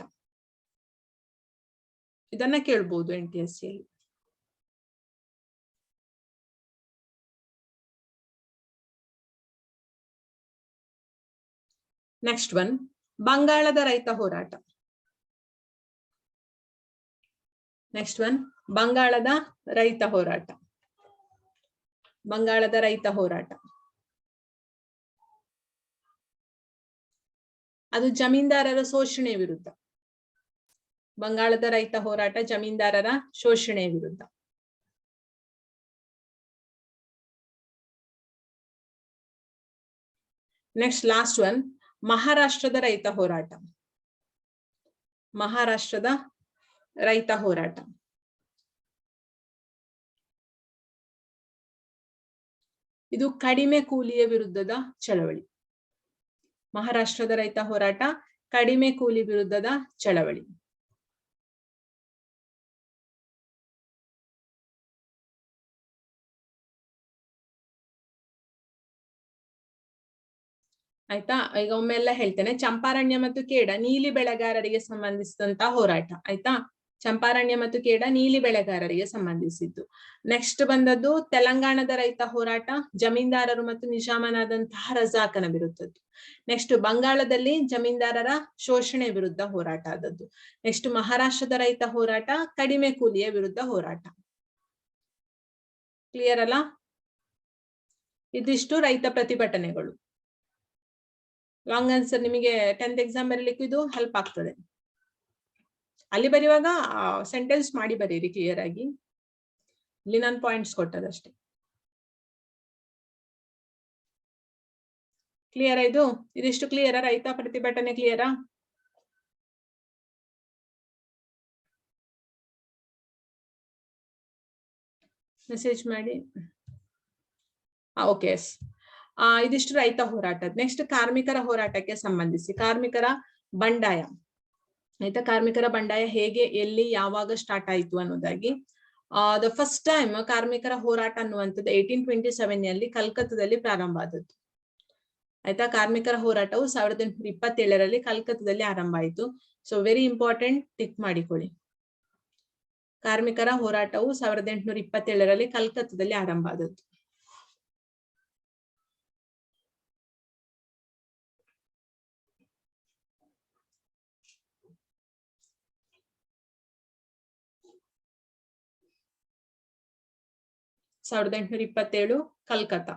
ಇದನ್ನ ಕೇಳ್ಬೋದು NTSC ಅಲ್ಲಿ. ನೆಕ್ಸ್ಟ್ ಒನ್, ಬಂಗಾಳದ ರೈತ ಹೋರಾಟ. ಬಂಗಾಳದ ರೈತ ಹೋರಾಟ. ಅದು ಜಮೀನ್ದಾರರ ಶೋಷಣೆ ವಿರುದ್ಧ. ಬಂಗಾಳದ ರೈತ ಹೋರಾಟ ಜಮೀನ್ದಾರರ ಶೋಷಣೆ ವಿರುದ್ಧ. ನೆಕ್ಸ್ಟ್ ಲಾಸ್ಟ್ ಒನ್, ಮಹಾರಾಷ್ಟ್ರದ ರೈತ ಹೋರಾಟ. ಇದು ಕಡಿಮೆ ಕೂಲಿಯ ವಿರುದ್ಧದ ಚಳವಳಿ. ಮಹಾರಾಷ್ಟ್ರದ ರೈತ ಹೋರಾಟ ಕಡಿಮೆ ಕೂಲಿ ವಿರುದ್ಧದ ಚಳವಳಿ. ಆಯ್ತಾ? ಈಗ ಒಮ್ಮೆಲ್ಲ ಹೇಳ್ತೇನೆ. ಚಂಪಾರಣ್ಯ ಮತ್ತು ಕೇಡ ನೀಲಿ ಬೆಳೆಗಾರರಿಗೆ ಸಂಬಂಧಿಸಿದಂತ ಹೋರಾಟ. ಆಯ್ತಾ? ಚಂಪಾರಣ್ಯ ಮತ್ತು ಕೇಡ ನೀಲಿ ಬೆಳೆಗಾರರಿಗೆ ಸಂಬಂಧಿಸಿದ್ದು. ನೆಕ್ಸ್ಟ್ ಬಂದದ್ದು ತೆಲಂಗಾಣದ ರೈತ ಹೋರಾಟ ಜಮೀನ್ದಾರರು ಮತ್ತು ನಿಜಾಮನಾದಂತಹ ರಜಾಕನ ವಿರುದ್ಧದ್ದು. ನೆಕ್ಸ್ಟ್ ಬಂಗಾಳದಲ್ಲಿ ಜಮೀನ್ದಾರರ ಶೋಷಣೆ ವಿರುದ್ಧ ಹೋರಾಟ ಆದದ್ದು. ನೆಕ್ಸ್ಟ್ ಮಹಾರಾಷ್ಟ್ರದ ರೈತ ಹೋರಾಟ ಕಡಿಮೆ ಕೂಲಿಯ ವಿರುದ್ಧ ಹೋರಾಟ. ಕ್ಲಿಯರ್ ಅಲ್ಲ? ಇದಿಷ್ಟು ರೈತ ಪ್ರತಿಭಟನೆಗಳು. ಲಾಂಗ್ ಆನ್ಸರ್ ನಿಮಗೆ 10th ಎಕ್ಸಾಮ್ ಬರೀಲಿಕ್ಕೂ ಇದು ಹೆಲ್ಪ್ ಆಗ್ತದೆ. ಅಲ್ಲಿ ಬರೆಯುವಾಗ ಸೆಂಟೆನ್ಸ್ ಮಾಡಿ ಬರೀರಿ ಕ್ಲಿಯರ್ ಆಗಿ. ಇಲ್ಲಿ ನಾನು ಪಾಯಿಂಟ್ಸ್ ಕೊಟ್ಟದಷ್ಟೇ. ಕ್ಲಿಯರ್ ಇದು? ಇದಿಷ್ಟು ಕ್ಲಿಯರಾ? ರೈತ ಪ್ರತಿಭಟನೆ ಕ್ಲಿಯರಾ? ಮೆಸೇಜ್ ಮಾಡಿ. ಓಕೆ. ಇದಿಷ್ಟು ರೈತ ಹೋರಾಟ. ನೆಕ್ಸ್ಟ್ ಕಾರ್ಮಿಕರ ಹೋರಾಟಕ್ಕೆ ಸಂಬಂಧಿಸಿ ಕಾರ್ಮಿಕರ ಬಂಡಾಯ. ಆಯ್ತಾ? ಕಾರ್ಮಿಕರ ಬಂಡಾಯ ಹೇಗೆ, ಎಲ್ಲಿ, ಯಾವಾಗ ಸ್ಟಾರ್ಟ್ ಆಯ್ತು ಅನ್ನೋದಾಗಿ. ದ ಫಸ್ಟ್ ಟೈಮ್ ಕಾರ್ಮಿಕರ ಹೋರಾಟ ಅನ್ನುವಂಥದ್ದು 1827 ನಲ್ಲಿ ಕಲ್ಕತ್ತಾದಲ್ಲಿ ಪ್ರಾರಂಭ ಆದದ್ದು. ಆಯ್ತಾ? ಕಾರ್ಮಿಕರ ಹೋರಾಟವು 1827ರಲ್ಲಿ ಕಲ್ಕತ್ತಾದಲ್ಲಿ ಆರಂಭ ಆಯಿತು. ಸೊ ವೆರಿ ಇಂಪಾರ್ಟೆಂಟ್, ಟಿಕ್ ಮಾಡಿಕೊಳ್ಳಿ. ಕಾರ್ಮಿಕರ ಹೋರಾಟವು 1827ರಲ್ಲಿ ಕಲ್ಕತ್ತಾದಲ್ಲಿ ಆರಂಭ ಆದದ್ದು. ಕಲ್ಕತ್ತಾ.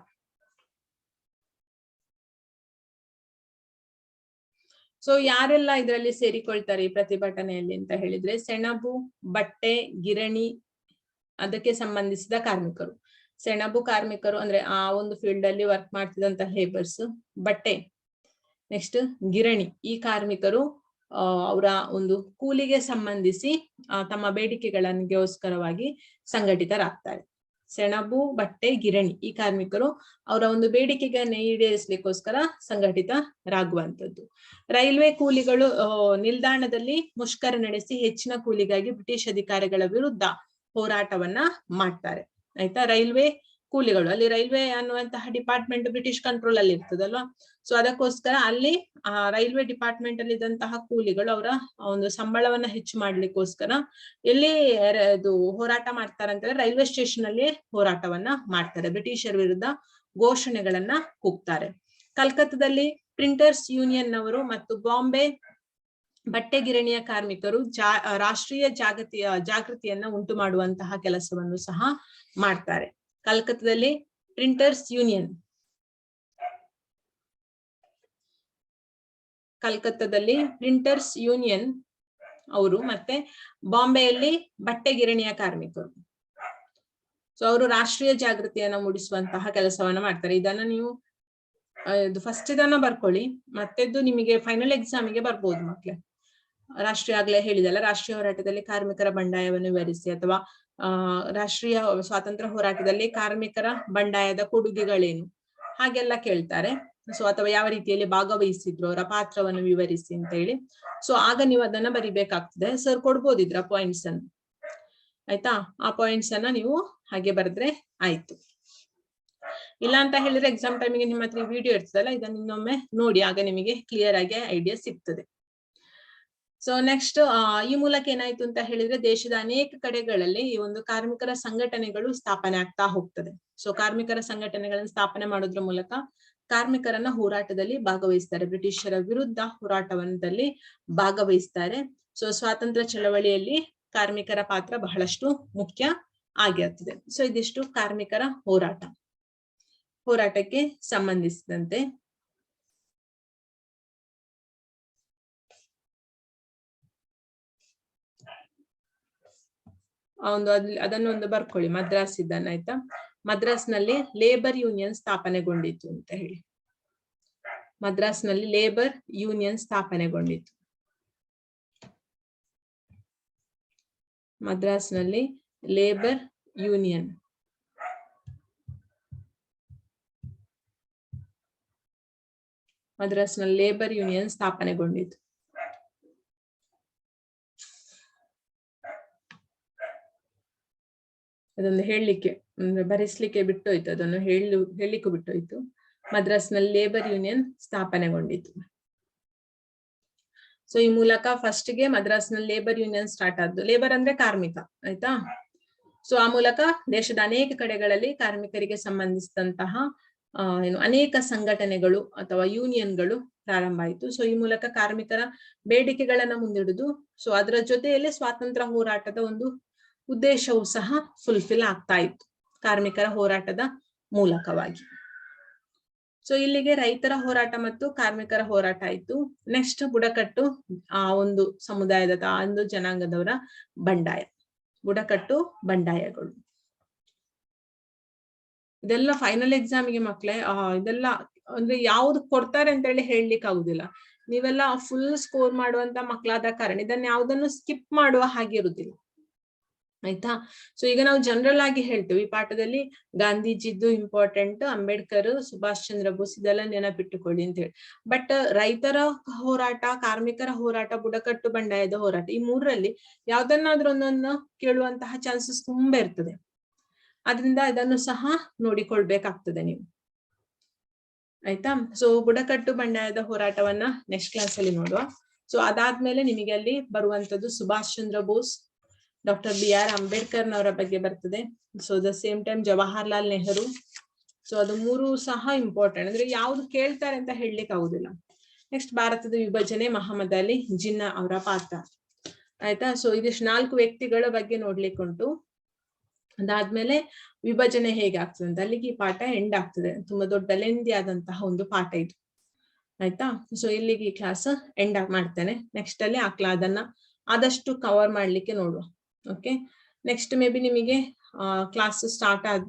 ಸೊ ಯಾರೆಲ್ಲ ಇದರಲ್ಲಿ ಸೇರಿಕೊಳ್ತಾರೆ ಈ ಪ್ರತಿಭಟನೆಯಲ್ಲಿ ಅಂತ ಹೇಳಿದ್ರೆ, ಸೆಣಬು, ಬಟ್ಟೆ, ಗಿರಣಿ ಅದಕ್ಕೆ ಸಂಬಂಧಿಸಿದ ಕಾರ್ಮಿಕರು. ಸೆಣಬು ಕಾರ್ಮಿಕರು ಅಂದ್ರೆ ಆ ಒಂದು ಫೀಲ್ಡ್ ಅಲ್ಲಿ ವರ್ಕ್ ಮಾಡ್ತಿದ್ದಂತ ಲೇಬರ್ಸ್. ಬಟ್ಟೆ, ನೆಕ್ಸ್ಟ್ ಗಿರಣಿ, ಈ ಕಾರ್ಮಿಕರು ಅವರ ಒಂದು ಕೂಲಿಗೆ ಸಂಬಂಧಿಸಿ ತಮ್ಮ ಬೇಡಿಕೆಗಳಿಗೋಸ್ಕರವಾಗಿ ಸಂಘಟಿತರಾಗ್ತಾರೆ. ಸೆಣಬು, ಬಟ್ಟೆ, ಗಿರಣಿ ಈ ಕಾರ್ಮಿಕರು ಅವರ ಒಂದು ಬೇಡಿಕೆಗಳನ್ನ ಈಡೇರಿಸಲಿಕ್ಕೋಸ್ಕರ ಸಂಘಟಿತರಾಗುವಂಥದ್ದು. ರೈಲ್ವೆ ಕೂಲಿಗಳು ನಿಲ್ದಾಣದಲ್ಲಿ ಮುಷ್ಕರ ನಡೆಸಿ ಹೆಚ್ಚಿನ ಕೂಲಿಗಾಗಿ ಬ್ರಿಟಿಷ್ ಅಧಿಕಾರಿಗಳ ವಿರುದ್ಧ ಹೋರಾಟವನ್ನ ಮಾಡ್ತಾರೆ. ಆಯ್ತಾ? ರೈಲ್ವೆ ಕೂಲಿಗಳು, ಅಲ್ಲಿ ರೈಲ್ವೆ ಅನ್ನುವಂತಹ ಡಿಪಾರ್ಟ್ಮೆಂಟ್ ಬ್ರಿಟಿಷ್ ಕಂಟ್ರೋಲ್ ಅಲ್ಲಿ ಇರ್ತದಲ್ವಾ. ಸೊ ಅದಕ್ಕೋಸ್ಕರ ಅಲ್ಲಿ ರೈಲ್ವೆ ಡಿಪಾರ್ಟ್ಮೆಂಟ್ ಅಲ್ಲಿ ಇದ್ದಂತಹ ಕೂಲಿಗಳು ಅವರ ಒಂದು ಸಂಬಳವನ್ನ ಹೆಚ್ಚು ಮಾಡ್ಲಿಕ್ಕೋಸ್ಕರ ಎಲ್ಲಿ ಇದು ಹೋರಾಟ ಮಾಡ್ತಾರೆ ಅಂತಂದ್ರೆ ರೈಲ್ವೆ ಸ್ಟೇಷನ್ ಅಲ್ಲಿ ಹೋರಾಟವನ್ನ ಮಾಡ್ತಾರೆ. ಬ್ರಿಟಿಷರ ವಿರುದ್ಧ ಘೋಷಣೆಗಳನ್ನ ಕೂಗ್ತಾರೆ. ಕಲ್ಕತ್ತಾದಲ್ಲಿ ಪ್ರಿಂಟರ್ಸ್ ಯೂನಿಯನ್ ನವರು ಮತ್ತು ಬಾಂಬೆ ಬಟ್ಟೆ ಗಿರಣಿಯ ಕಾರ್ಮಿಕರು ರಾಷ್ಟ್ರೀಯ ಜಾಗೃತಿಯನ್ನ ಉಂಟು ಮಾಡುವಂತಹ ಕೆಲಸವನ್ನು ಸಹ ಮಾಡ್ತಾರೆ. ಕಲ್ಕತ್ತಾದಲ್ಲಿ ಪ್ರಿಂಟರ್ಸ್ ಯೂನಿಯನ್, ಅವರು ಮತ್ತೆ ಬಾಂಬೆಯಲ್ಲಿ ಬಟ್ಟೆ ಗಿರಣಿಯ ಕಾರ್ಮಿಕರು. ಸೊ ಅವರು ರಾಷ್ಟ್ರೀಯ ಜಾಗೃತಿಯನ್ನ ಮೂಡಿಸುವಂತಹ ಕೆಲಸವನ್ನ ಮಾಡ್ತಾರೆ. ಇದನ್ನ ನೀವು ಫಸ್ಟ್ ಇದನ್ನ ಬರ್ಕೊಳ್ಳಿ, ಮತ್ತೆದ್ದು ನಿಮಗೆ ಫೈನಲ್ ಎಕ್ಸಾಮಿಗೆ ಬರ್ಬೋದು ಮಕ್ಳೇ. ರಾಷ್ಟ್ರೀಯ ಆಗ್ಲೇ ಹೇಳಿದಲ್ಲ, ರಾಷ್ಟ್ರೀಯ ಹೋರಾಟದಲ್ಲಿ ಕಾರ್ಮಿಕರ ಬಂಡಾಯವನ್ನು ವಿವರಿಸಿ, ಅಥವಾ ರಾಷ್ಟ್ರೀಯ ಸ್ವಾತಂತ್ರ್ಯ ಹೋರಾಟದಲ್ಲಿ ಕಾರ್ಮಿಕರ ಬಂಡಾಯದ ಕೊಡುಗೆಗಳೇನು, ಹಾಗೆಲ್ಲ ಕೇಳ್ತಾರೆ. ಸೊ ಅಥವಾ ಯಾವ ರೀತಿಯಲ್ಲಿ ಭಾಗವಹಿಸಿದ್ರು, ಅವರ ಪಾತ್ರವನ್ನು ವಿವರಿಸಿ ಅಂತ ಹೇಳಿ. ಸೊ ಆಗ ನೀವು ಅದನ್ನ ಬರಿಬೇಕಾಗ್ತದೆ. ಸರ್ ಕೊಡ್ಬೋದಿದ್ರ ಪಾಯಿಂಟ್ಸ್ ಅನ್ನು, ಆಯ್ತಾ? ಆ ಪಾಯಿಂಟ್ಸ್ ಅನ್ನ ನೀವು ಹಾಗೆ ಬರೆದ್ರೆ ಆಯ್ತು. ಇಲ್ಲ ಅಂತ ಹೇಳಿದ್ರೆ ಎಕ್ಸಾಮ್ ಟೈಮಿಗೆ ನಿಮ್ಮ ಹತ್ರ ವಿಡಿಯೋ ಇರ್ತದಲ್ಲ, ಇದನ್ನ ಇನ್ನೊಮ್ಮೆ ನೋಡಿ, ಆಗ ನಿಮಗೆ ಕ್ಲಿಯರ್ ಆಗಿ ಐಡಿಯಾ ಸಿಗ್ತದೆ. ಸೊ ನೆಕ್ಸ್ಟ್ ಈ ಮೂಲಕ ಏನಾಯ್ತು ಅಂತ ಹೇಳಿದ್ರೆ, ದೇಶದ ಅನೇಕ ಕಡೆಗಳಲ್ಲಿ ಈ ಒಂದು ಕಾರ್ಮಿಕರ ಸಂಘಟನೆಗಳು ಸ್ಥಾಪನೆ ಆಗ್ತಾ ಹೋಗ್ತದೆ. ಸೊ ಕಾರ್ಮಿಕರ ಸಂಘಟನೆಗಳನ್ನು ಸ್ಥಾಪನೆ ಮಾಡೋದ್ರ ಮೂಲಕ ಕಾರ್ಮಿಕರನ್ನ ಹೋರಾಟದಲ್ಲಿ ಭಾಗವಹಿಸ್ತಾರೆ, ಬ್ರಿಟಿಷರ ವಿರುದ್ಧ ಹೋರಾಟದಲ್ಲಿ ಭಾಗವಹಿಸ್ತಾರೆ. ಸೊ ಸ್ವಾತಂತ್ರ್ಯ ಚಳವಳಿಯಲ್ಲಿ ಕಾರ್ಮಿಕರ ಪಾತ್ರ ಬಹಳಷ್ಟು ಮುಖ್ಯ ಆಗಿರ್ತದೆ. ಸೊ ಇದಿಷ್ಟು ಕಾರ್ಮಿಕರ ಹೋರಾಟಕ್ಕೆ ಸಂಬಂಧಿಸಿದಂತೆ. ಅದನ್ನೊಂದು ಬರ್ಕೊಳ್ಳಿ, ಮದ್ರಾಸ್ ಇದನ್ನ, ಆಯ್ತಾ? ಮದ್ರಾಸ್ನಲ್ಲಿ ಲೇಬರ್ ಯೂನಿಯನ್ ಸ್ಥಾಪನೆಗೊಂಡಿತ್ತು ಅಂತ ಹೇಳಿ. ಮದ್ರಾಸ್ನಲ್ಲಿ ಲೇಬರ್ ಯೂನಿಯನ್ ಸ್ಥಾಪನೆಗೊಂಡಿತ್ತು. ಮದ್ರಾಸ್ನಲ್ಲಿ ಲೇಬರ್ ಯೂನಿಯನ್ ಸ್ಥಾಪನೆಗೊಂಡಿತ್ತು. ಅದೊಂದು ಹೇಳಲಿಕ್ಕೆ ಅಂದ್ರೆ ಬರೆಸ್ಲಿಕ್ಕೆ ಬಿಟ್ಟೋಯ್ತು, ಅದನ್ನು ಹೇಳಲಿಕ್ಕೂ ಬಿಟ್ಟೋಯ್ತು. ಮದ್ರಾಸ್ನಲ್ಲಿ ಲೇಬರ್ ಯೂನಿಯನ್ ಸ್ಥಾಪನೆಗೊಂಡಿತು. ಸೊ ಈ ಮೂಲಕ ಫಸ್ಟ್ ಗೆ ಮದ್ರಾಸ್ನಲ್ಲಿ ಲೇಬರ್ ಯೂನಿಯನ್ ಸ್ಟಾರ್ಟ್ ಆದ್ದು. ಲೇಬರ್ ಅಂದ್ರೆ ಕಾರ್ಮಿಕ, ಆಯ್ತಾ? ಸೊ ಆ ಮೂಲಕ ದೇಶದ ಅನೇಕ ಕಡೆಗಳಲ್ಲಿ ಕಾರ್ಮಿಕರಿಗೆ ಸಂಬಂಧಿಸಿದಂತಹ ಅನೇಕ ಸಂಘಟನೆಗಳು ಅಥವಾ ಯೂನಿಯನ್ಗಳು ಪ್ರಾರಂಭ ಆಯಿತು. ಸೊ ಈ ಮೂಲಕ ಕಾರ್ಮಿಕರ ಬೇಡಿಕೆಗಳನ್ನ ಮುಂದಿಡುದು, ಸೊ ಅದರ ಜೊತೆಯಲ್ಲಿ ಸ್ವಾತಂತ್ರ್ಯ ಹೋರಾಟದ ಒಂದು ಉದ್ದೇಶವು ಸಹ ಫುಲ್ಫಿಲ್ ಆಗ್ತಾ ಇತ್ತು ಕಾರ್ಮಿಕರ ಹೋರಾಟದ ಮೂಲಕವಾಗಿ. ಸೊ ಇಲ್ಲಿಗೆ ರೈತರ ಹೋರಾಟ ಮತ್ತು ಕಾರ್ಮಿಕರ ಹೋರಾಟ ಆಯ್ತು. ನೆಕ್ಸ್ಟ್ ಬುಡಕಟ್ಟು ಒಂದು ಸಮುದಾಯದ ಒಂದು ಜನಾಂಗದವರ ಬಂಡಾಯ, ಬುಡಕಟ್ಟು ಬಂಡಾಯಗಳು. ಇದೆಲ್ಲ ಫೈನಲ್ ಎಕ್ಸಾಮಿಗೆ ಮಕ್ಳೇ ಇದೆಲ್ಲ ಅಂದ್ರೆ ಯಾವ್ದು ಕೊಡ್ತಾರೆ ಅಂತ ಹೇಳಿ ಹೇಳಲಿಕ್ಕೆ ಆಗುದಿಲ್ಲ. ನೀವೆಲ್ಲ ಫುಲ್ ಸ್ಕೋರ್ ಮಾಡುವಂತ ಮಕ್ಕಳಾದ ಕಾರಣ ಇದನ್ನ ಯಾವ್ದನ್ನು ಸ್ಕಿಪ್ ಮಾಡುವ ಹಾಗೆ ಇರುದಿಲ್ಲ, ಆಯ್ತಾ? ಸೊ ಈಗ ನಾವು ಜನರಲ್ ಆಗಿ ಹೇಳ್ತೇವೆ ಈ ಪಾಠದಲ್ಲಿ ಗಾಂಧೀಜಿದ್ದು ಇಂಪಾರ್ಟೆಂಟ್, ಅಂಬೇಡ್ಕರ್, ಸುಭಾಷ್ ಚಂದ್ರ ಬೋಸ್ ಇದೆಲ್ಲ ನೆನಪಿಟ್ಟುಕೊಳ್ಳಿ ಅಂತ ಹೇಳಿ. ಬಟ್ ರೈತರ ಹೋರಾಟ, ಕಾರ್ಮಿಕರ ಹೋರಾಟ, ಬುಡಕಟ್ಟು ಬಂಡಾಯದ ಹೋರಾಟ, ಈ ಮೂರರಲ್ಲಿ ಯಾವ್ದನ್ನಾದ್ರೂ ಒಂದನ್ನು ಕೇಳುವಂತಹ ಚಾನ್ಸಸ್ ತುಂಬಾ ಇರ್ತದೆ. ಅದರಿಂದ ಇದನ್ನು ಸಹ ನೋಡಿಕೊಳ್ಬೇಕಾಗ್ತದೆ ನೀವು, ಆಯ್ತಾ? ಸೊ ಬುಡಕಟ್ಟು ಬಂಡಾಯದ ಹೋರಾಟವನ್ನ ನೆಕ್ಸ್ಟ್ ಕ್ಲಾಸ್ ಅಲ್ಲಿ ನೋಡುವ. ಸೊ ಅದಾದ್ಮೇಲೆ ನಿಮಗೆ ಅಲ್ಲಿ ಬರುವಂತದ್ದು ಸುಭಾಷ್ ಚಂದ್ರ ಬೋಸ್, ಡಾಕ್ಟರ್ BR ಅಂಬೇಡ್ಕರ್ನವರ ಬಗ್ಗೆ ಬರ್ತದೆ. So the same time Jawaharlal Nehru. So ಅದು ಮೂರು ಸಹ ಇಂಪಾರ್ಟೆಂಟ್, ಅಂದ್ರೆ ಯಾವ್ದು ಕೇಳ್ತಾರೆ ಅಂತ ಹೇಳಲಿಕ್ಕೆ ಆಗುದಿಲ್ಲ. ನೆಕ್ಸ್ಟ್ ಭಾರತದ ವಿಭಜನೆ, ಮಹಮ್ಮದ್ ಅಲಿ ಜಿನ್ನಾ ಅವರ ಪಾತ್ರ, ಆಯ್ತಾ? ಸೊ ಇದಿಷ್ಟು 4 ವ್ಯಕ್ತಿಗಳ ಬಗ್ಗೆ ನೋಡ್ಲಿಕ್ಕೆ ಉಂಟು. ಅದಾದ್ಮೇಲೆ ವಿಭಜನೆ ಹೇಗೆ ಆಗ್ತದೆ ಅಂತ ಅಲ್ಲಿಗೆ ಈ ಪಾಠ ಎಂಡ್ ಆಗ್ತದೆ. ತುಂಬಾ ದೊಡ್ಡ ಲೆಂದಿ ಆದಂತಹ ಒಂದು ಪಾಠ ಇದು, ಆಯ್ತಾ? ಸೊ ಇಲ್ಲಿಗೆ ಈ ಕ್ಲಾಸ್ ಎಂಡ್ ಮಾಡ್ತೇನೆ. ನೆಕ್ಸ್ಟ್ ಅಲ್ಲಿ ಅದನ್ನ ಆದಷ್ಟು ಕವರ್ ಮಾಡ್ಲಿಕ್ಕೆ ನೋಡುವ. ಓಕೆ, ನೆಕ್ಸ್ಟ್ ಮೇ ಬಿ ನಿಮಗೆ ಕ್ಲಾಸ್ ಸ್ಟಾರ್ಟ್ ಆದ